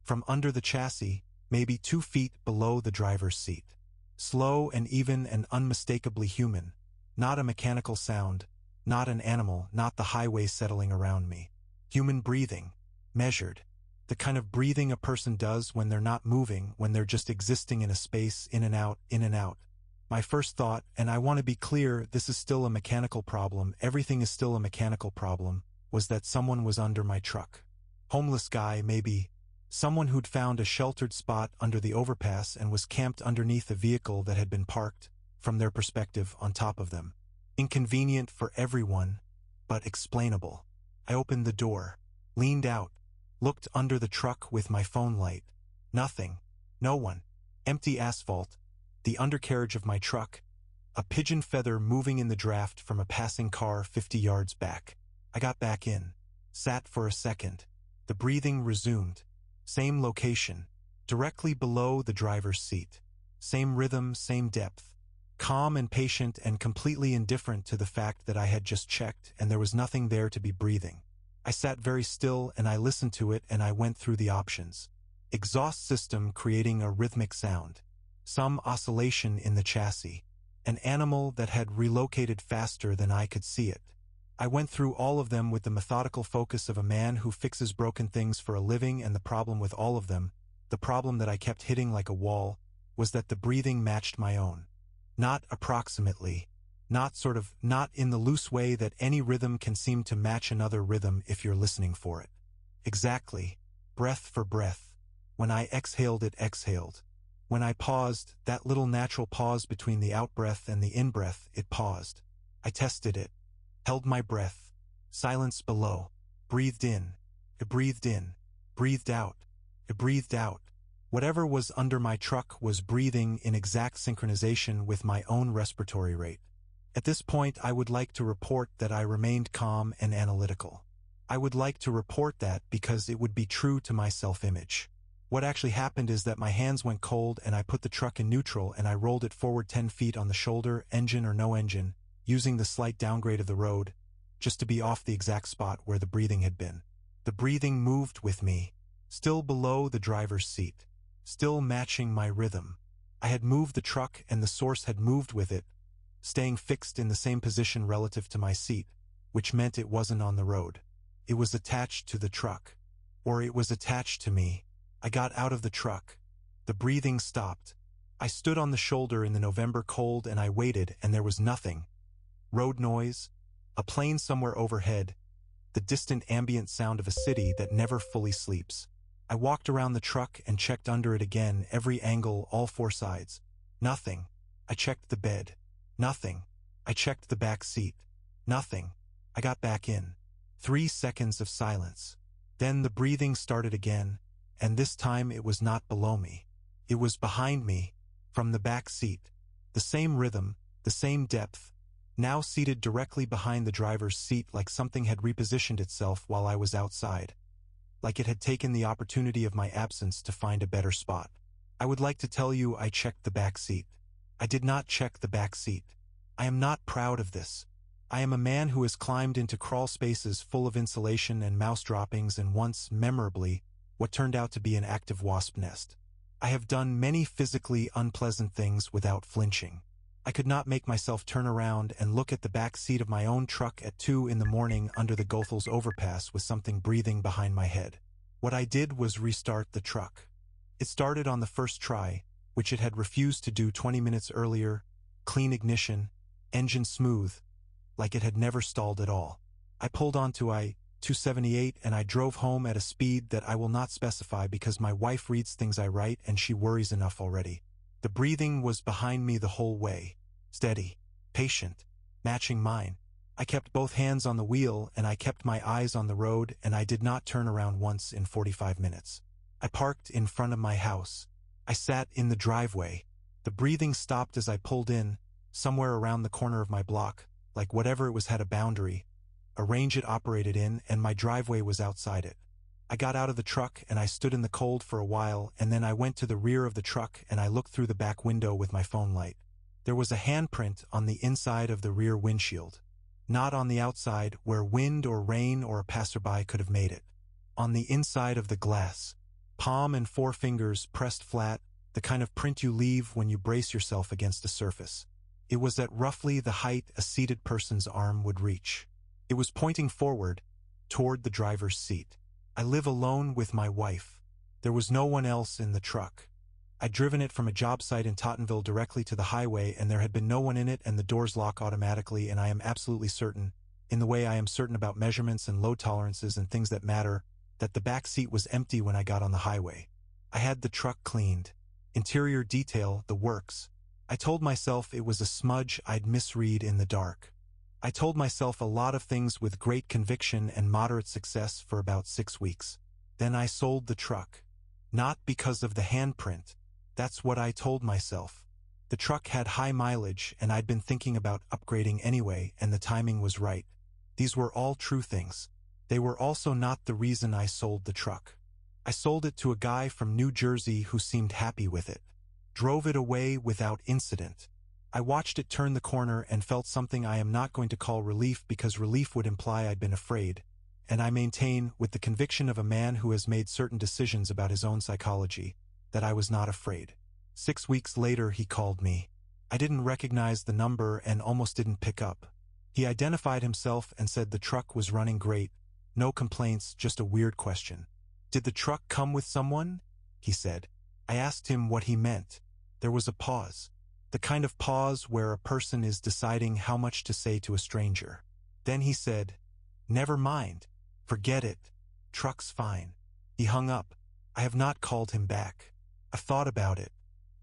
From under the chassis, maybe 2 feet below the driver's seat. Slow and even and unmistakably human. Not a mechanical sound, not an animal, not the highway settling around me. Human breathing, measured. The kind of breathing a person does when they're not moving, when they're just existing in a space, in and out, in and out. My first thought, and I want to be clear, this is still a mechanical problem, everything is still a mechanical problem, was that someone was under my truck. Homeless guy, maybe. Someone who'd found a sheltered spot under the overpass and was camped underneath a vehicle that had been parked, from their perspective, on top of them. Inconvenient for everyone, but explainable. I opened the door, leaned out, looked under the truck with my phone light. Nothing. No one. Empty asphalt. The undercarriage of my truck. A pigeon feather moving in the draft from a passing car 50 yards back. I got back in. Sat for a second. The breathing resumed. Same location. Directly below the driver's seat. Same rhythm, same depth. calm and patient and completely indifferent to the fact that I had just checked and there was nothing there to be breathing. I sat very still and I listened to it and I went through the options. Exhaust system creating a rhythmic sound. Some oscillation in the chassis. An animal that had relocated faster than I could see it. I went through all of them with the methodical focus of a man who fixes broken things for a living, and the problem with all of them, the problem that I kept hitting like a wall, was that the breathing matched my own. Not approximately. Not in the loose way that any rhythm can seem to match another rhythm if you're listening for it. Exactly. Breath for breath. When I exhaled, it exhaled. When I paused, that little natural pause between the out-breath and the in-breath, it paused. I tested it. Held my breath. Silence below. Breathed in. It breathed in. Breathed out. It breathed out. Whatever was under my truck was breathing in exact synchronization with my own respiratory rate. At this point, I would like to report that I remained calm and analytical. I would like to report that because it would be true to my self-image. What actually happened is that my hands went cold and I put the truck in neutral and I rolled it forward 10 feet on the shoulder, engine or no engine, using the slight downgrade of the road, just to be off the exact spot where the breathing had been. The breathing moved with me, still below the driver's seat, still matching my rhythm. I had moved the truck and the source had moved with it, staying fixed in the same position relative to my seat, which meant it wasn't on the road. It was attached to the truck. Or it was attached to me. I got out of the truck. The breathing stopped. I stood on the shoulder in the November cold and I waited, and there was nothing. Road noise, a plane somewhere overhead, the distant ambient sound of a city that never fully sleeps. I walked around the truck and checked under it again, every angle, all four sides. Nothing. I checked the bed. Nothing. I checked the back seat. Nothing. I got back in. 3 seconds of silence. Then the breathing started again, and this time it was not below me. It was behind me, from the back seat. The same rhythm, the same depth, now seated directly behind the driver's seat, like something had repositioned itself while I was outside. Like it had taken the opportunity of my absence to find a better spot. I would like to tell you I checked the back seat. I did not check the back seat. I am not proud of this. I am a man who has climbed into crawl spaces full of insulation and mouse droppings and once, memorably, what turned out to be an active wasp nest. I have done many physically unpleasant things without flinching. I could not make myself turn around and look at the back seat of my own truck at 2 in the morning under the Goethals overpass with something breathing behind my head. What I did was restart the truck. It started on the first try, which it had refused to do 20 minutes earlier, clean ignition, engine smooth, like it had never stalled at all. I pulled onto I-278 and I drove home at a speed that I will not specify because my wife reads things I write and she worries enough already. The breathing was behind me the whole way. Steady, patient, matching mine. I kept both hands on the wheel and I kept my eyes on the road, and I did not turn around once in 45 minutes. I parked in front of my house. I sat in the driveway. The breathing stopped as I pulled in, somewhere around the corner of my block, like whatever it was had a boundary, a range it operated in, and my driveway was outside it. I got out of the truck and I stood in the cold for a while, and then I went to the rear of the truck and I looked through the back window with my phone light. There was a handprint on the inside of the rear windshield. Not on the outside where wind or rain or a passerby could have made it. On the inside of the glass. Palm and forefingers pressed flat, the kind of print you leave when you brace yourself against a surface. It was at roughly the height a seated person's arm would reach. It was pointing forward, toward the driver's seat. I live alone with my wife. There was no one else in the truck. I'd driven it from a job site in Tottenville directly to the highway, and there had been no one in it, and the doors lock automatically, and I am absolutely certain, in the way I am certain about measurements and load tolerances and things that matter, that the back seat was empty when I got on the highway. I had the truck cleaned. Interior detail, the works. I told myself it was a smudge I'd misread in the dark. I told myself a lot of things with great conviction and moderate success for about 6 weeks. Then I sold the truck. Not because of the handprint. That's what I told myself. The truck had high mileage, and I'd been thinking about upgrading anyway, and the timing was right. These were all true things. They were also not the reason I sold the truck. I sold it to a guy from New Jersey who seemed happy with it. Drove it away without incident. I watched it turn the corner and felt something I am not going to call relief because relief would imply I'd been afraid, and I maintain, with the conviction of a man who has made certain decisions about his own psychology, that I was not afraid. 6 weeks later he called me. I didn't recognize the number and almost didn't pick up. He identified himself and said the truck was running great, no complaints, just a weird question. "Did the truck come with someone?" he said. I asked him what he meant. There was a pause. The kind of pause where a person is deciding how much to say to a stranger. Then he said, "Never mind. Forget it. Truck's fine." He hung up. I have not called him back. I've thought about it.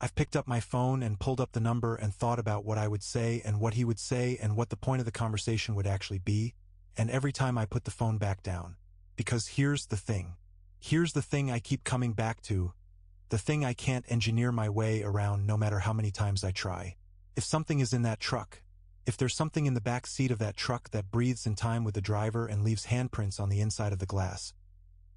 I've picked up my phone and pulled up the number and thought about what I would say and what he would say and what the point of the conversation would actually be, and every time I put the phone back down. Because here's the thing. Here's the thing I keep coming back to. The thing I can't engineer my way around no matter how many times I try. If something is in that truck, if there's something in the back seat of that truck that breathes in time with the driver and leaves handprints on the inside of the glass,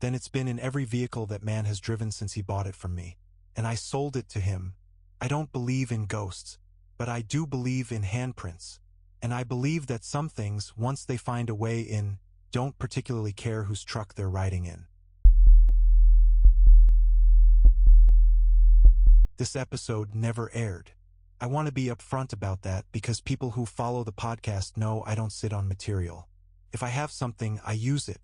then it's been in every vehicle that man has driven since he bought it from me. And I sold it to him. I don't believe in ghosts, but I do believe in handprints. And I believe that some things, once they find a way in, don't particularly care whose truck they're riding in. This episode never aired. I want to be upfront about that because people who follow the podcast know I don't sit on material. If I have something, I use it.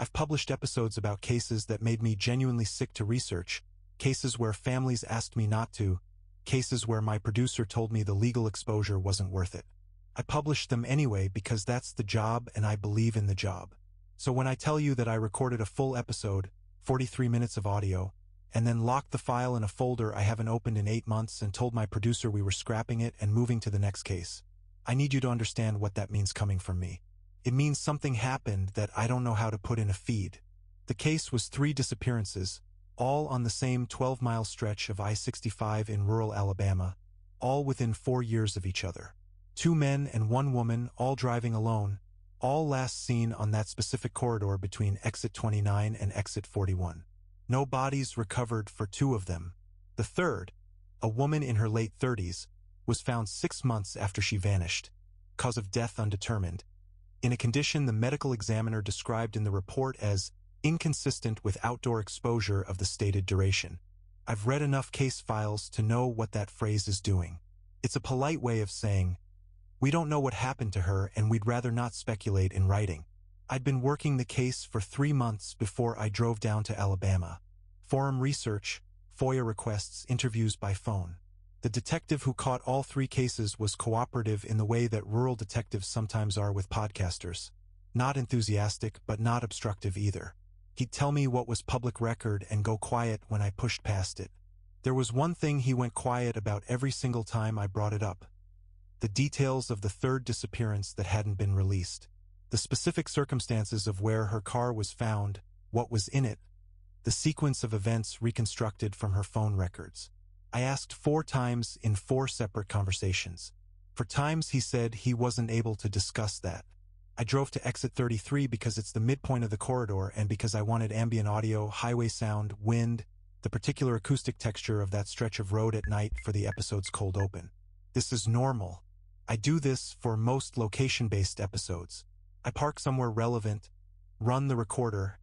I've published episodes about cases that made me genuinely sick to research, cases where families asked me not to, cases where my producer told me the legal exposure wasn't worth it. I published them anyway because that's the job and I believe in the job. So when I tell you that I recorded a full episode, 43 minutes of audio, and then locked the file in a folder I haven't opened in 8 months and told my producer we were scrapping it and moving to the next case, I need you to understand what that means coming from me. It means something happened that I don't know how to put in a feed. The case was 3 disappearances, all on the same 12-mile stretch of I-65 in rural Alabama, all within 4 years of each other. 2 men and 1 woman, all driving alone, all last seen on that specific corridor between exit 29 and exit 41. No bodies recovered for 2 of them. The third, a woman in her late 30s, was found 6 months after she vanished. Cause of death undetermined. In a condition the medical examiner described in the report as inconsistent with outdoor exposure of the stated duration. I've read enough case files to know what that phrase is doing. It's a polite way of saying, we don't know what happened to her and we'd rather not speculate in writing. I'd been working the case for 3 months before I drove down to Alabama. Forum research, FOIA requests, interviews by phone. The detective who caught all 3 cases was cooperative in the way that rural detectives sometimes are with podcasters. Not enthusiastic, but not obstructive either. He'd tell me what was public record and go quiet when I pushed past it. There was one thing he went quiet about every single time I brought it up. The details of the 3rd disappearance that hadn't been released. The specific circumstances of where her car was found, what was in it, the sequence of events reconstructed from her phone records. I asked 4 times in 4 separate conversations. For times he said he wasn't able to discuss that. I drove to exit 33 because it's the midpoint of the corridor and because I wanted ambient audio, highway sound, wind, the particular acoustic texture of that stretch of road at night for the episode's cold open. This is normal. I do this for most location-based episodes. I park somewhere relevant, run the recorder,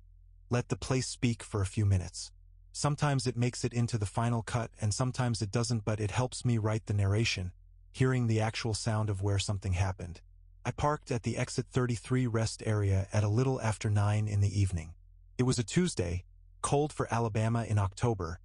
let the place speak for a few minutes. Sometimes it makes it into the final cut and sometimes it doesn't, but it helps me write the narration, hearing the actual sound of where something happened. I parked at the exit 33 rest area at a little after 9 in the evening. It was a Tuesday, cold for Alabama in October.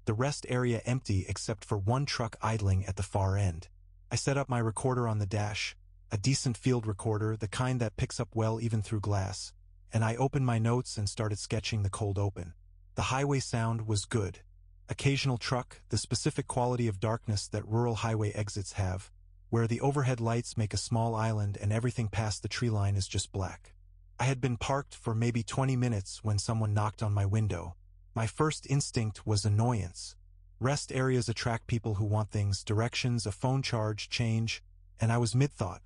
The rest area empty except for 1 truck idling at the far end. I set up my recorder on the dash, a decent field recorder, the kind that picks up well even through glass, and I opened my notes and started sketching the cold open. The highway sound was good. Occasional truck, the specific quality of darkness that rural highway exits have, where the overhead lights make a small island and everything past the tree line is just black. I had been parked for maybe 20 minutes when someone knocked on my window. My first instinct was annoyance. Rest areas attract people who want things, directions, a phone charge, change, and I was mid-thought.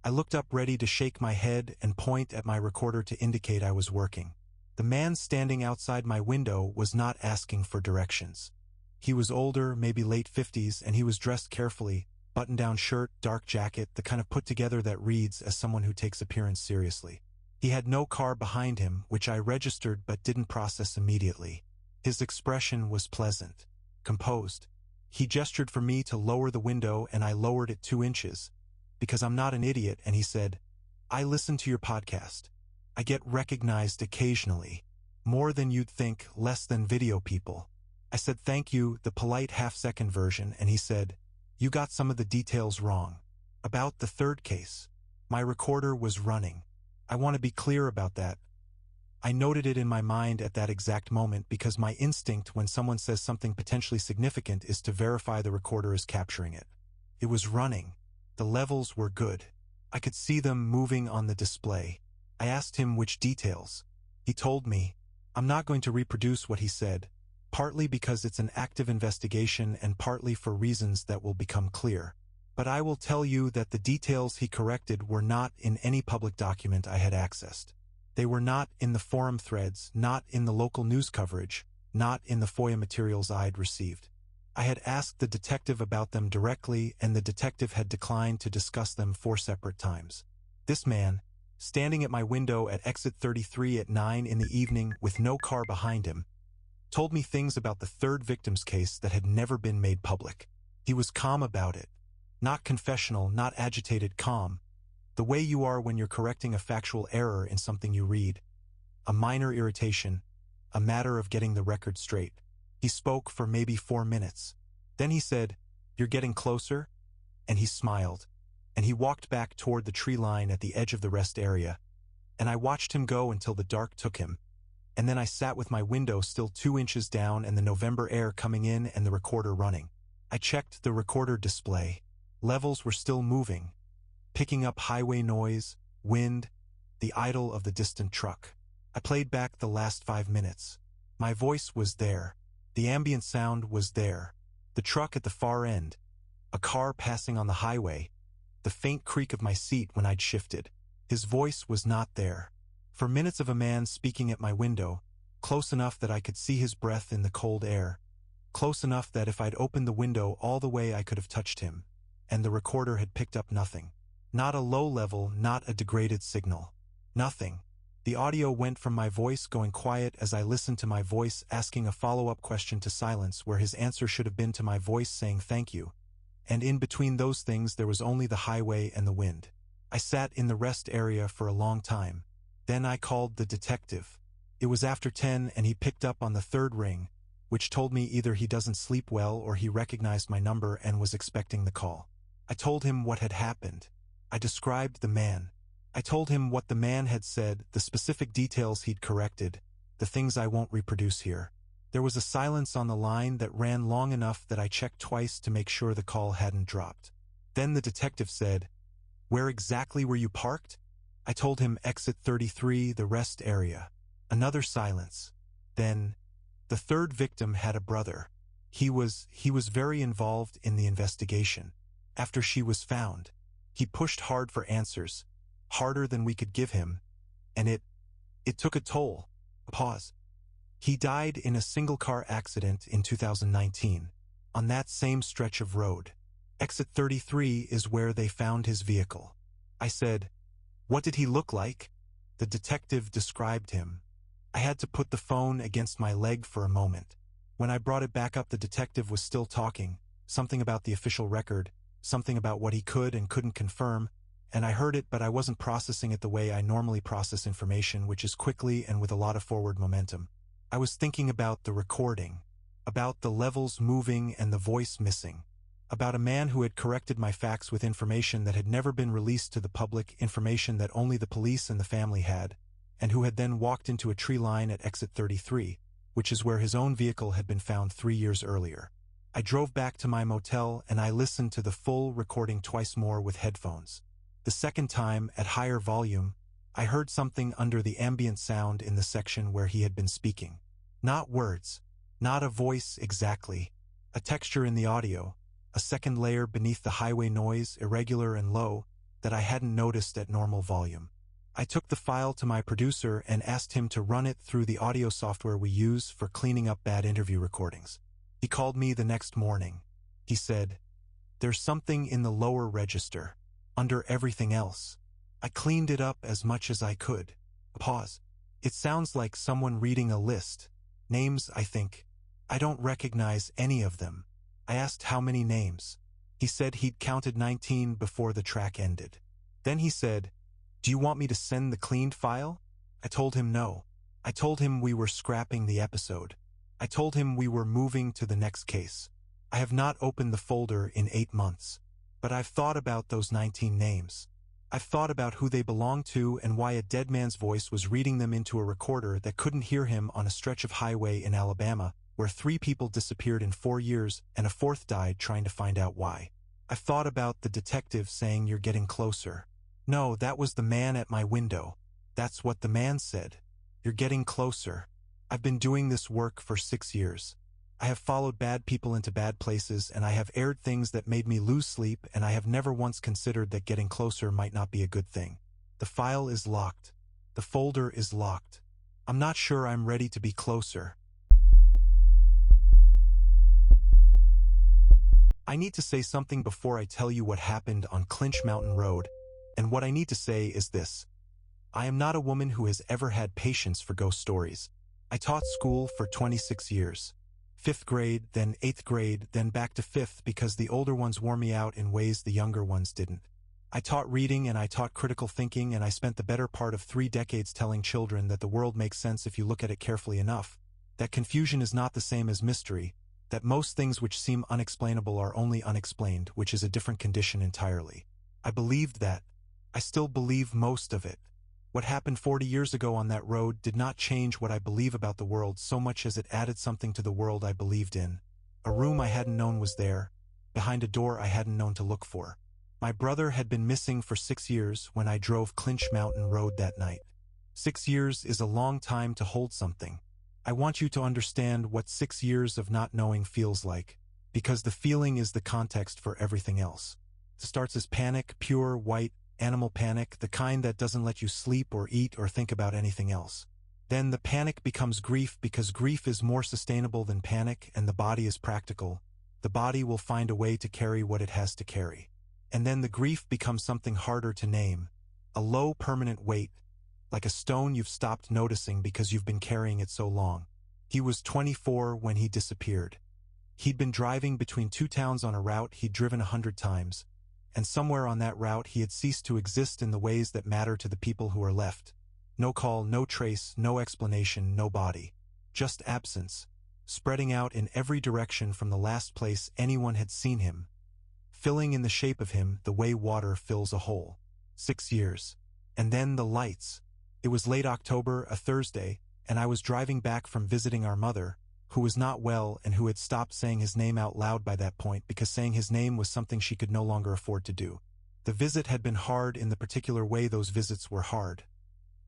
I looked up ready to shake my head and point at my recorder to indicate I was working. The man standing outside my window was not asking for directions. He was older, maybe late 50s, and he was dressed carefully, button-down shirt, dark jacket, the kind of put-together that reads as someone who takes appearance seriously. He had no car behind him, which I registered but didn't process immediately. His expression was pleasant, composed. He gestured for me to lower the window, and I lowered it 2 inches, because I'm not an idiot, and he said, "I listen to your podcast. I get recognized occasionally. More than you'd think, less than video people." I said thank you, the polite half-second version, and he said, "You got some of the details wrong. About the third case. My recorder was running. I want to be clear about that." I noted it in my mind at that exact moment because my instinct when someone says something potentially significant is to verify the recorder is capturing it. It was running. The levels were good. I could see them moving on the display. I asked him which details. He told me. I'm not going to reproduce what he said, partly because it's an active investigation and partly for reasons that will become clear. But I will tell you that the details he corrected were not in any public document I had accessed. They were not in the forum threads, not in the local news coverage, not in the FOIA materials I'd received. I had asked the detective about them directly, and the detective had declined to discuss them 4 separate times. This man, standing at my window at exit 33 at 9 in the evening with no car behind him, told me things about the third victim's case that had never been made public. He was calm about it. Not confessional, not agitated, calm. The way you are when you're correcting a factual error in something you read. A minor irritation, a matter of getting the record straight. He spoke for maybe 4 minutes. Then he said, "You're getting closer?" And he smiled. And he walked back toward the tree line at the edge of the rest area. And I watched him go until the dark took him. And then I sat with my window still 2 inches down and the November air coming in and the recorder running. I checked the recorder display. Levels were still moving, picking up highway noise, wind, the idle of the distant truck. I played back the last 5 minutes. My voice was there. The ambient sound was there. The truck at the far end. A car passing on the highway. The faint creak of my seat when I'd shifted. His voice was not there. For minutes of a man speaking at my window, close enough that I could see his breath in the cold air. Close enough that if I'd opened the window all the way I could have touched him. And the recorder had picked up nothing. Not a low level, not a degraded signal. Nothing. The audio went from my voice going quiet as I listened to my voice asking a follow-up question to silence where his answer should have been to my voice saying thank you. And in between those things there was only the highway and the wind. I sat in the rest area for a long time. Then I called the detective. It was after 10 and he picked up on the third ring, which told me either he doesn't sleep well or he recognized my number and was expecting the call. I told him what had happened. I described the man. I told him what the man had said, the specific details he'd corrected, the things I won't reproduce here. There was a silence on the line that ran long enough that I checked twice to make sure the call hadn't dropped. Then the detective said, "Where exactly were you parked?" I told him exit 33, the rest area. Another silence. Then, the third victim had a brother. He was very involved in the investigation. After she was found, he pushed hard for answers, harder than we could give him, and it took a toll. A pause. He died in a single-car accident in 2019, on that same stretch of road. Exit 33 is where they found his vehicle. I said, "What did he look like?" The detective described him. I had to put the phone against my leg for a moment. When I brought it back up, the detective was still talking, something about the official record, something about what he could and couldn't confirm, and I heard it, but I wasn't processing it the way I normally process information, which is quickly and with a lot of forward momentum. I was thinking about the recording, about the levels moving and the voice missing, about a man who had corrected my facts with information that had never been released to the public, information that only the police and the family had, and who had then walked into a tree line at exit 33, which is where his own vehicle had been found 3 years earlier. I drove back to my motel and I listened to the full recording twice more with headphones. The second time, at higher volume, I heard something under the ambient sound in the section where he had been speaking. Not words, not a voice exactly, a texture in the audio, a second layer beneath the highway noise, irregular and low, that I hadn't noticed at normal volume. I took the file to my producer and asked him to run it through the audio software we use for cleaning up bad interview recordings. He called me the next morning. He said, There's something in the lower register, under everything else. I cleaned it up as much as I could. Pause. It sounds like someone reading a list. Names, I think. I don't recognize any of them. I asked how many names. He said he'd counted 19 before the track ended. Then he said, "Do you want me to send the cleaned file?" I told him no. I told him we were scrapping the episode. I told him we were moving to the next case. I have not opened the folder in 8 months. But I've thought about those 19 names. I've thought about who they belong to and why a dead man's voice was reading them into a recorder that couldn't hear him on a stretch of highway in Alabama, where 3 people disappeared in 4 years and a 4th died trying to find out why. I've thought about the detective saying you're getting closer. No, that was the man at my window. That's what the man said. You're getting closer. I've been doing this work for 6 years. I have followed bad people into bad places, and I have aired things that made me lose sleep, and I have never once considered that getting closer might not be a good thing. The file is locked. The folder is locked. I'm not sure I'm ready to be closer. I need to say something before I tell you what happened on Clinch Mountain Road, and what I need to say is this. I am not a woman who has ever had patience for ghost stories. I taught school for 26 years. 5th grade, then 8th grade, then back to 5th because the older ones wore me out in ways the younger ones didn't. I taught reading and I taught critical thinking, and I spent the better part of 3 decades telling children that the world makes sense if you look at it carefully enough, that confusion is not the same as mystery, that most things which seem unexplainable are only unexplained, which is a different condition entirely. I believed that. I still believe most of it. What happened 40 years ago on that road did not change what I believe about the world so much as it added something to the world I believed in. A room I hadn't known was there, behind a door I hadn't known to look for. My brother had been missing for 6 years when I drove Clinch Mountain Road that night. 6 years is a long time to hold something. I want you to understand what 6 years of not knowing feels like, because the feeling is the context for everything else. It starts as panic, pure, white, animal panic, the kind that doesn't let you sleep or eat or think about anything else. Then the panic becomes grief because grief is more sustainable than panic and the body is practical. The body will find a way to carry what it has to carry. And then the grief becomes something harder to name, a low permanent weight, like a stone you've stopped noticing because you've been carrying it so long. He was 24 when he disappeared. He'd been driving between 2 towns on a route he'd driven 100 times. And somewhere on that route he had ceased to exist in the ways that matter to the people who are left. No call, no trace, no explanation, no body. Just absence, spreading out in every direction from the last place anyone had seen him, filling in the shape of him the way water fills a hole. 6 years. And then the lights. It was late October, a Thursday, and I was driving back from visiting our mother, who was not well and who had stopped saying his name out loud by that point because saying his name was something she could no longer afford to do. The visit had been hard in the particular way those visits were hard.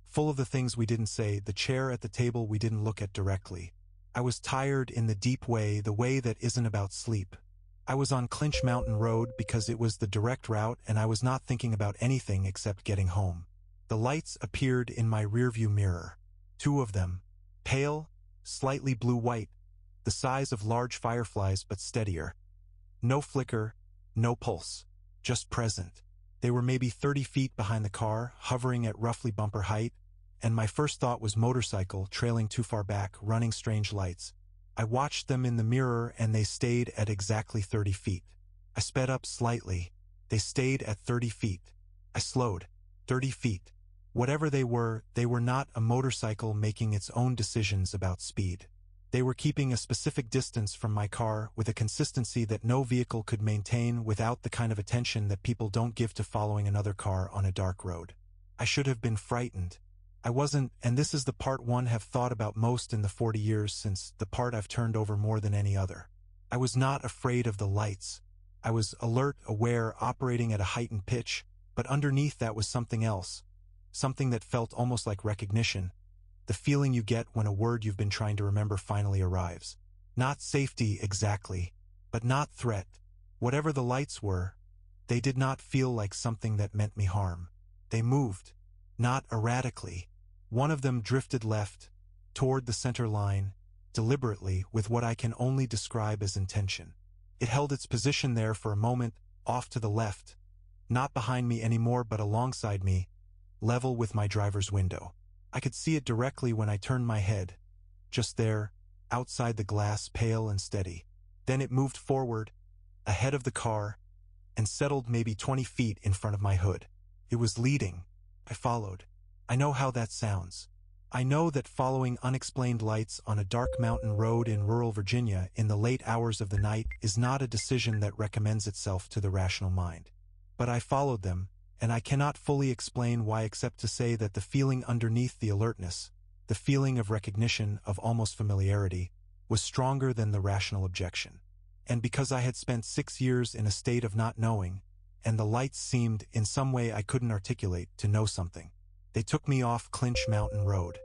Full of the things we didn't say, the chair at the table we didn't look at directly. I was tired in the deep way, the way that isn't about sleep. I was on Clinch Mountain Road because it was the direct route and I was not thinking about anything except getting home. The lights appeared in my rearview mirror. 2 of them. Pale, slightly blue-white, the size of large fireflies but steadier. No flicker, no pulse, just present. They were maybe 30 feet behind the car, hovering at roughly bumper height, and my first thought was motorcycle, trailing too far back, running strange lights. I watched them in the mirror and they stayed at exactly 30 feet. I sped up slightly. They stayed at 30 feet. I slowed. 30 feet. Whatever they were not a motorcycle making its own decisions about speed. They were keeping a specific distance from my car with a consistency that no vehicle could maintain without the kind of attention that people don't give to following another car on a dark road. I should have been frightened. I wasn't, and this is the part one have thought about most in the 40 years since, the part I've turned over more than any other. I was not afraid of the lights. I was alert, aware, operating at a heightened pitch, but underneath that was something else. Something that felt almost like recognition. The feeling you get when a word you've been trying to remember finally arrives. Not safety exactly, but not threat. Whatever the lights were, they did not feel like something that meant me harm. They moved, not erratically. One of them drifted left, toward the center line, deliberately, with what I can only describe as intention. It held its position there for a moment, off to the left, not behind me anymore but alongside me, level with my driver's window. I could see it directly when I turned my head. Just there, outside the glass, pale and steady. Then it moved forward, ahead of the car, and settled maybe 20 feet in front of my hood. It was leading. I followed. I know how that sounds. I know that following unexplained lights on a dark mountain road in rural Virginia in the late hours of the night is not a decision that recommends itself to the rational mind. But I followed them, and I cannot fully explain why except to say that the feeling underneath the alertness, the feeling of recognition, of almost familiarity, was stronger than the rational objection. And because I had spent 6 years in a state of not knowing, and the lights seemed, in some way I couldn't articulate, to know something, they took me off Clinch Mountain Road.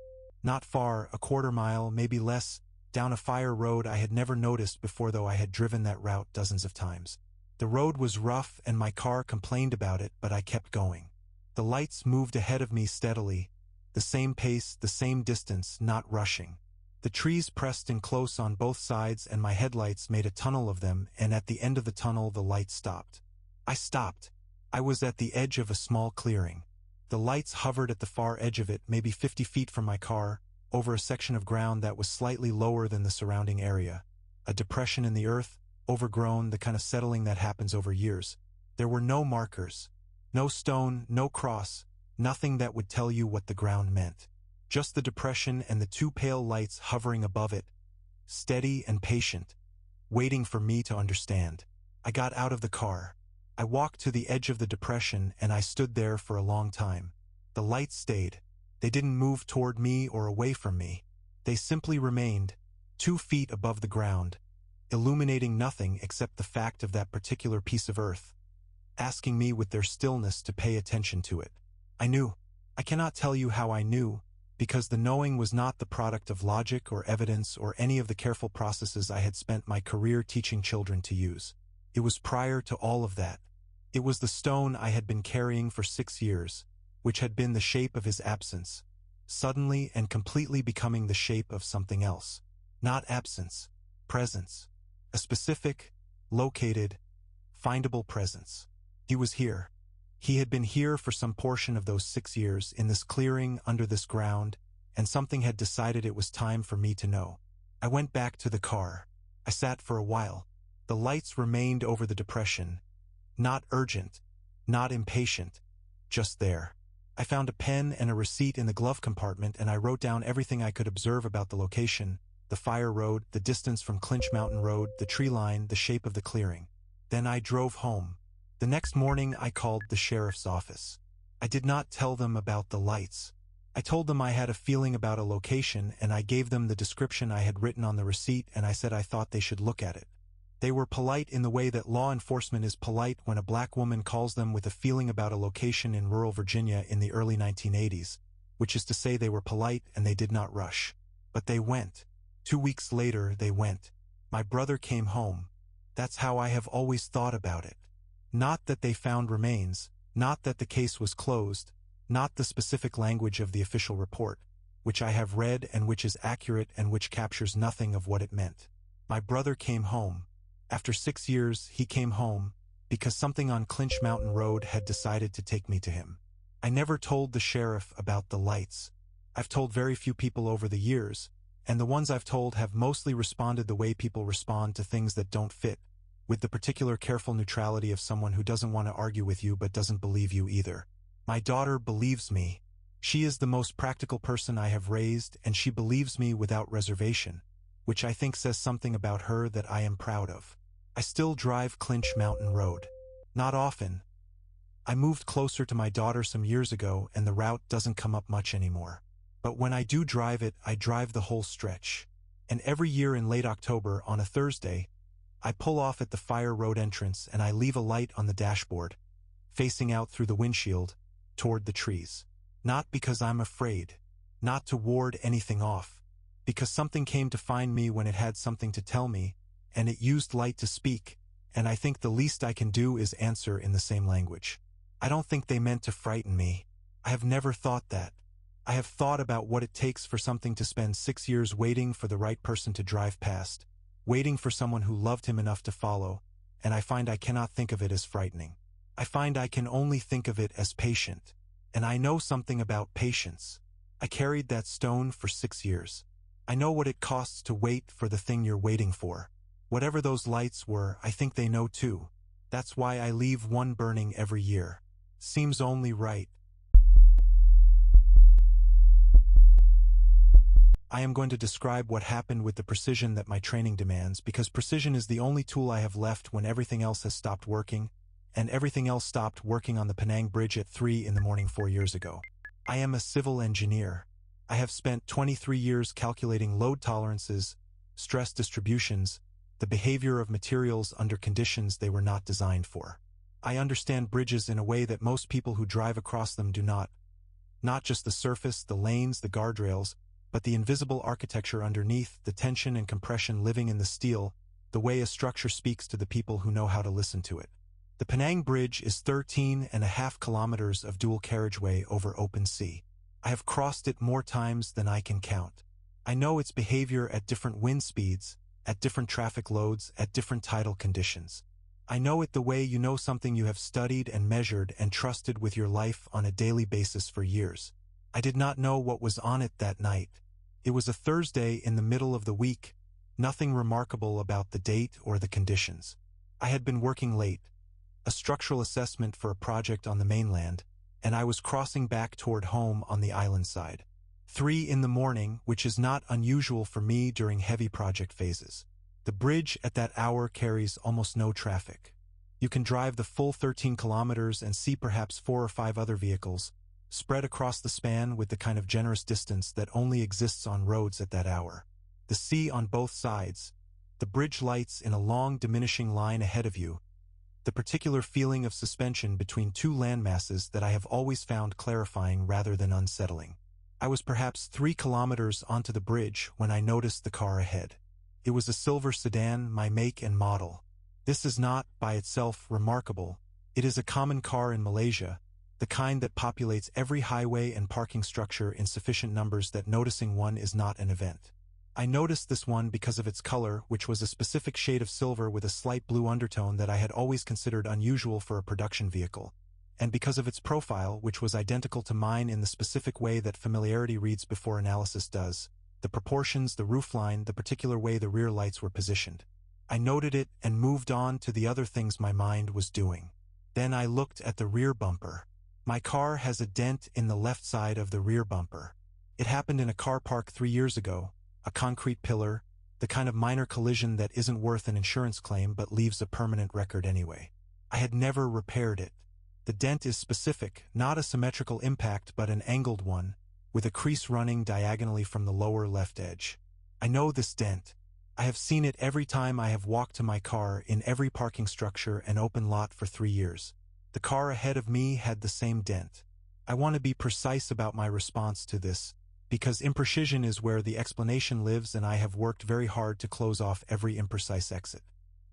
Not far, a quarter-mile, maybe less, down a fire road I had never noticed before, though I had driven that route dozens of times. The road was rough and my car complained about it, but I kept going. The lights moved ahead of me steadily, the same pace, the same distance, not rushing. The trees pressed in close on both sides and my headlights made a tunnel of them, and at the end of the tunnel the light stopped. I stopped. I was at the edge of a small clearing. The lights hovered at the far edge of it, maybe 50 feet from my car, over a section of ground that was slightly lower than the surrounding area. A depression in the earth, overgrown, the kind of settling that happens over years. There were no markers. No stone, no cross, nothing that would tell you what the ground meant. Just the depression and the two pale lights hovering above it, steady and patient, waiting for me to understand. I got out of the car. I walked to the edge of the depression and I stood there for a long time. The lights stayed. They didn't move toward me or away from me. They simply remained, 2 feet above the ground, illuminating nothing except the fact of that particular piece of earth, asking me with their stillness to pay attention to it. I knew. I cannot tell you how I knew, because the knowing was not the product of logic or evidence or any of the careful processes I had spent my career teaching children to use. It was prior to all of that. It was the stone I had been carrying for 6 years, which had been the shape of his absence, suddenly and completely becoming the shape of something else. Not absence, presence. A specific, located, findable presence. He was here. He had been here for some portion of those 6 years, in this clearing, under this ground, and something had decided it was time for me to know. I went back to the car. I sat for a while. The lights remained over the depression. Not urgent, not impatient, just there. I found a pen and a receipt in the glove compartment and I wrote down everything I could observe about the location, the fire road, the distance from Clinch Mountain Road, the tree line, the shape of the clearing. Then I drove home. The next morning I called the sheriff's office. I did not tell them about the lights. I told them I had a feeling about a location and I gave them the description I had written on the receipt and I said I thought they should look at it. They were polite in the way that law enforcement is polite when a black woman calls them with a feeling about a location in rural Virginia in the early 1980s, which is to say they were polite and they did not rush. But they went. 2 weeks later, they went. My brother came home. That's how I have always thought about it. Not that they found remains, not that the case was closed, not the specific language of the official report, which I have read and which is accurate and which captures nothing of what it meant. My brother came home. After 6 years, he came home, because something on Clinch Mountain Road had decided to take me to him. I never told the sheriff about the lights. I've told very few people over the years, and the ones I've told have mostly responded the way people respond to things that don't fit, with the particular careful neutrality of someone who doesn't want to argue with you but doesn't believe you either. My daughter believes me. She is the most practical person I have raised, and she believes me without reservation, which I think says something about her that I am proud of. I still drive Clinch Mountain Road. Not often. I moved closer to my daughter some years ago and the route doesn't come up much anymore. But when I do drive it, I drive the whole stretch. And every year in late October, on a Thursday, I pull off at the fire road entrance and I leave a light on the dashboard, facing out through the windshield, toward the trees. Not because I'm afraid, not to ward anything off, because something came to find me when it had something to tell me, and it used light to speak, and I think the least I can do is answer in the same language. I don't think they meant to frighten me. I have never thought that. I have thought about what it takes for something to spend 6 years waiting for the right person to drive past, waiting for someone who loved him enough to follow, and I find I cannot think of it as frightening. I find I can only think of it as patient. And I know something about patience. I carried that stone for 6 years. I know what it costs to wait for the thing you're waiting for. Whatever those lights were, I think they know too. That's why I leave one burning every year. Seems only right. I am going to describe what happened with the precision that my training demands, because precision is the only tool I have left when everything else has stopped working, and everything else stopped working on the Penang Bridge at 3 in the morning 4 years ago. I am a civil engineer. I have spent 23 years calculating load tolerances, stress distributions, the behavior of materials under conditions they were not designed for. I understand bridges in a way that most people who drive across them do not. Not just the surface, the lanes, the guardrails, but the invisible architecture underneath, the tension and compression living in the steel, the way a structure speaks to the people who know how to listen to it. The Penang Bridge is 13.5 kilometers of dual carriageway over open sea. I have crossed it more times than I can count. I know its behavior at different wind speeds, at different traffic loads, at different tidal conditions. I know it the way you know something you have studied and measured and trusted with your life on a daily basis for years. I did not know what was on it that night. It was a Thursday in the middle of the week, nothing remarkable about the date or the conditions. I had been working late, a structural assessment for a project on the mainland, and I was crossing back toward home on the island side. 3 in the morning, which is not unusual for me during heavy project phases. The bridge at that hour carries almost no traffic. You can drive the full 13 kilometers and see perhaps 4 or 5 other vehicles, spread across the span with the kind of generous distance that only exists on roads at that hour. The sea on both sides, the bridge lights in a long diminishing line ahead of you, the particular feeling of suspension between two landmasses that I have always found clarifying rather than unsettling. I was perhaps 3 kilometers onto the bridge when I noticed the car ahead. It was a silver sedan, my make and model. This is not, by itself, remarkable. It is a common car in Malaysia, the kind that populates every highway and parking structure in sufficient numbers that noticing one is not an event. I noticed this one because of its color, which was a specific shade of silver with a slight blue undertone that I had always considered unusual for a production vehicle, and because of its profile, which was identical to mine in the specific way that familiarity reads before analysis does, the proportions, the roofline, the particular way the rear lights were positioned. I noted it and moved on to the other things my mind was doing. Then I looked at the rear bumper. My car has a dent in the left side of the rear bumper. It happened in a car park 3 years ago, a concrete pillar, the kind of minor collision that isn't worth an insurance claim but leaves a permanent record anyway. I had never repaired it. The dent is specific, not a symmetrical impact but an angled one, with a crease running diagonally from the lower left edge. I know this dent. I have seen it every time I have walked to my car in every parking structure and open lot for 3 years. The car ahead of me had the same dent. I want to be precise about my response to this, because imprecision is where the explanation lives, and I have worked very hard to close off every imprecise exit.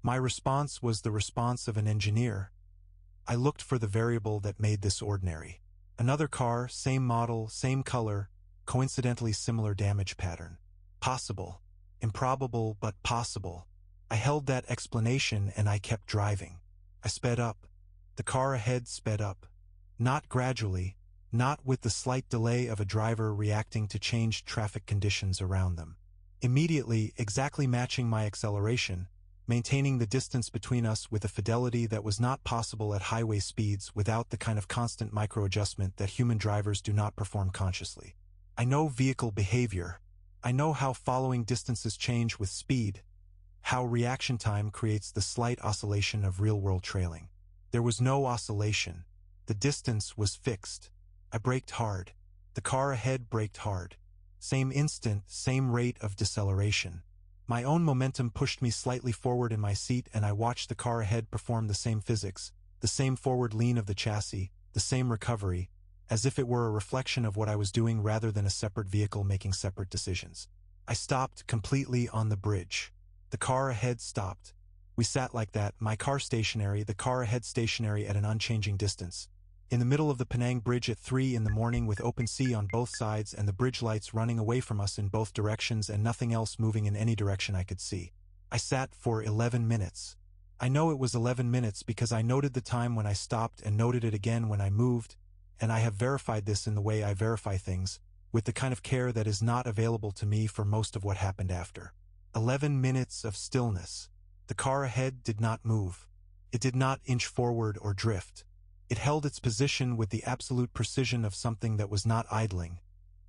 My response was the response of an engineer. I looked for the variable that made this ordinary. Another car, same model, same color, coincidentally similar damage pattern. Possible. Improbable, but possible. I held that explanation and I kept driving. I sped up. The car ahead sped up. Not gradually, not with the slight delay of a driver reacting to changed traffic conditions around them. Immediately, exactly matching my acceleration, maintaining the distance between us with a fidelity that was not possible at highway speeds without the kind of constant micro-adjustment that human drivers do not perform consciously. I know vehicle behavior. I know how following distances change with speed, how reaction time creates the slight oscillation of real-world trailing. There was no oscillation. The distance was fixed. I braked hard. The car ahead braked hard. Same instant, same rate of deceleration. My own momentum pushed me slightly forward in my seat, and I watched the car ahead perform the same physics, the same forward lean of the chassis, the same recovery, as if it were a reflection of what I was doing rather than a separate vehicle making separate decisions. I stopped completely on the bridge. The car ahead stopped. We sat like that, my car stationary, the car ahead stationary at an unchanging distance. In the middle of the Penang Bridge at 3 in the morning with open sea on both sides and the bridge lights running away from us in both directions and nothing else moving in any direction I could see. I sat for 11 minutes. I know it was 11 minutes because I noted the time when I stopped and noted it again when I moved, and I have verified this in the way I verify things, with the kind of care that is not available to me for most of what happened after. 11 minutes of stillness. The car ahead did not move. It did not inch forward or drift. It held its position with the absolute precision of something that was not idling,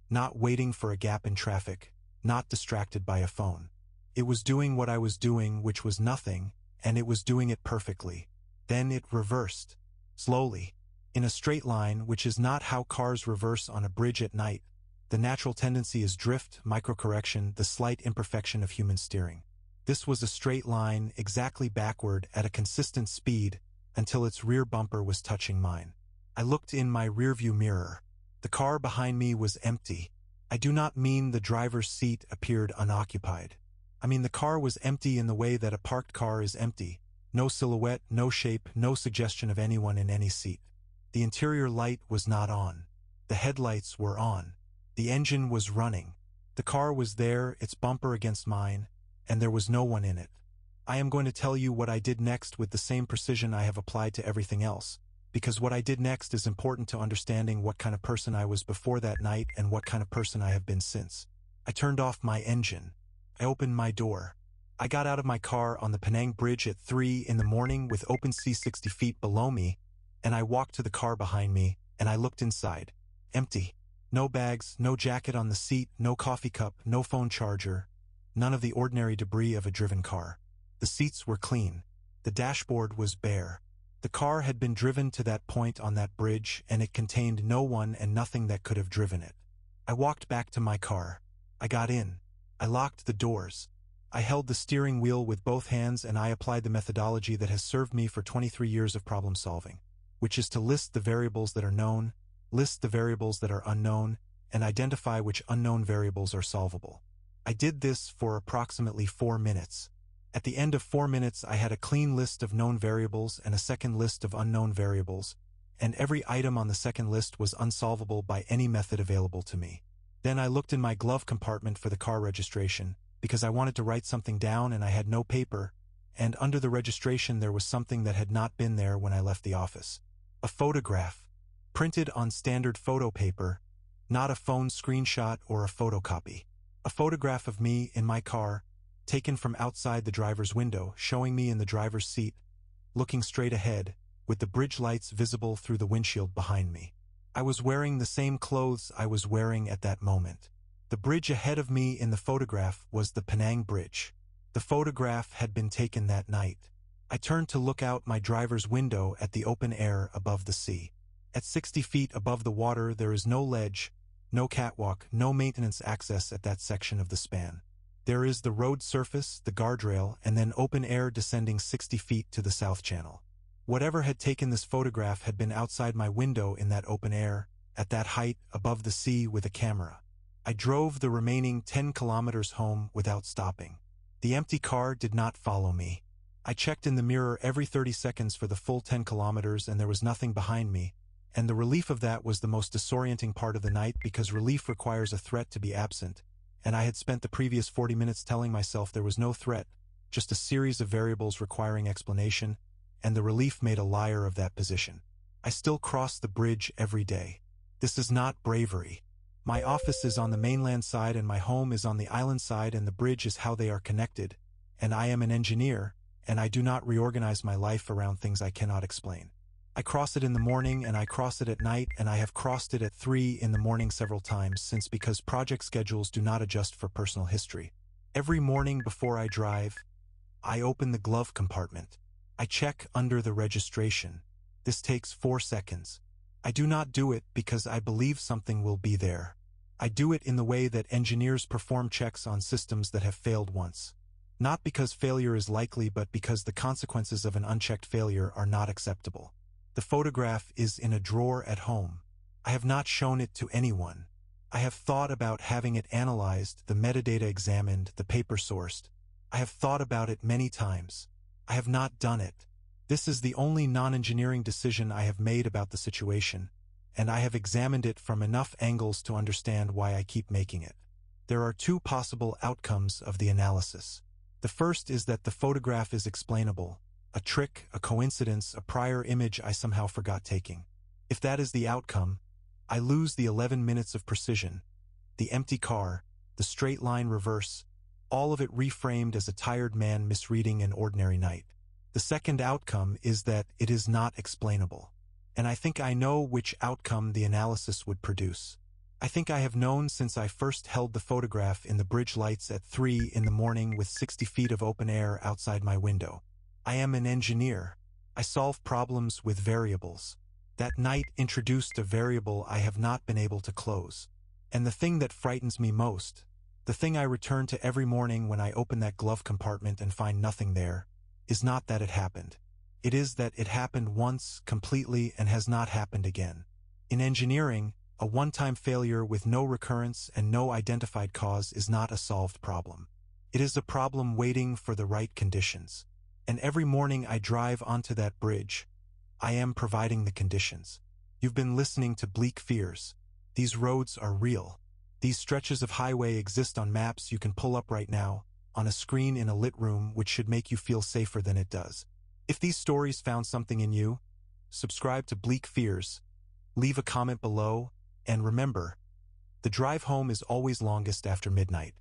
not waiting for a gap in traffic, not distracted by a phone. It was doing what I was doing, which was nothing, and it was doing it perfectly. Then it reversed. Slowly. In a straight line, which is not how cars reverse on a bridge at night. The natural tendency is drift, microcorrection, the slight imperfection of human steering. This was a straight line, exactly backward, at a consistent speed, until its rear bumper was touching mine. I looked in my rearview mirror. The car behind me was empty. I do not mean the driver's seat appeared unoccupied. I mean the car was empty in the way that a parked car is empty. No silhouette, no shape, no suggestion of anyone in any seat. The interior light was not on. The headlights were on. The engine was running. The car was there, its bumper against mine, and there was no one in it. I am going to tell you what I did next with the same precision I have applied to everything else, because what I did next is important to understanding what kind of person I was before that night and what kind of person I have been since. I turned off my engine. I opened my door. I got out of my car on the Penang Bridge at 3 in the morning with open sea 60 feet below me, and I walked to the car behind me, and I looked inside. Empty. No bags, no jacket on the seat, no coffee cup, no phone charger, none of the ordinary debris of a driven car. The seats were clean. The dashboard was bare. The car had been driven to that point on that bridge, and it contained no one and nothing that could have driven it. I walked back to my car. I got in. I locked the doors. I held the steering wheel with both hands, and I applied the methodology that has served me for 23 years of problem solving, which is to list the variables that are known, list the variables that are unknown, and identify which unknown variables are solvable. I did this for approximately 4 minutes. At the end of 4 minutes, I had a clean list of known variables and a second list of unknown variables, and every item on the second list was unsolvable by any method available to me. Then I looked in my glove compartment for the car registration, because I wanted to write something down and I had no paper, and under the registration there was something that had not been there when I left the office. A photograph, printed on standard photo paper, not a phone screenshot or a photocopy. A photograph of me in my car, taken from outside the driver's window, showing me in the driver's seat, looking straight ahead, with the bridge lights visible through the windshield behind me. I was wearing the same clothes I was wearing at that moment. The bridge ahead of me in the photograph was the Penang Bridge. The photograph had been taken that night. I turned to look out my driver's window at the open air above the sea. At 60 feet above the water, there is no ledge, no catwalk, no maintenance access at that section of the span. There is the road surface, the guardrail, and then open air descending 60 feet to the South Channel. Whatever had taken this photograph had been outside my window in that open air, at that height, above the sea with a camera. I drove the remaining 10 kilometers home without stopping. The empty car did not follow me. I checked in the mirror every 30 seconds for the full 10 kilometers and there was nothing behind me, and the relief of that was the most disorienting part of the night because relief requires a threat to be absent, and I had spent the previous 40 minutes telling myself there was no threat, just a series of variables requiring explanation, and the relief made a liar of that position. I still cross the bridge every day. This is not bravery. My office is on the mainland side and my home is on the island side, and the bridge is how they are connected, and I am an engineer, and I do not reorganize my life around things I cannot explain. I cross it in the morning and I cross it at night, and I have crossed it at 3 in the morning several times since, because project schedules do not adjust for personal history. Every morning before I drive, I open the glove compartment. I check under the registration. This takes 4 seconds. I do not do it because I believe something will be there. I do it in the way that engineers perform checks on systems that have failed once. Not because failure is likely, but because the consequences of an unchecked failure are not acceptable. The photograph is in a drawer at home. I have not shown it to anyone. I have thought about having it analyzed, the metadata examined, the paper sourced. I have thought about it many times. I have not done it. This is the only non-engineering decision I have made about the situation, and I have examined it from enough angles to understand why I keep making it. There are 2 possible outcomes of the analysis. The first is that the photograph is explainable. A trick, a coincidence, a prior image I somehow forgot taking. If that is the outcome, I lose the 11 minutes of precision, the empty car, the straight line reverse, all of it reframed as a tired man misreading an ordinary night. The second outcome is that it is not explainable. And I think I know which outcome the analysis would produce. I think I have known since I first held the photograph in the bridge lights at 3 in the morning with 60 feet of open air outside my window. I am an engineer. I solve problems with variables. That night introduced a variable I have not been able to close. And the thing that frightens me most, the thing I return to every morning when I open that glove compartment and find nothing there, is not that it happened. It is that it happened once, completely, and has not happened again. In engineering, a one-time failure with no recurrence and no identified cause is not a solved problem. It is a problem waiting for the right conditions. And every morning I drive onto that bridge, I am providing the conditions. You've been listening to Bleak Fears. These roads are real. These stretches of highway exist on maps you can pull up right now, on a screen in a lit room, which should make you feel safer than it does. If these stories found something in you, subscribe to Bleak Fears, leave a comment below, and remember, the drive home is always longest after midnight.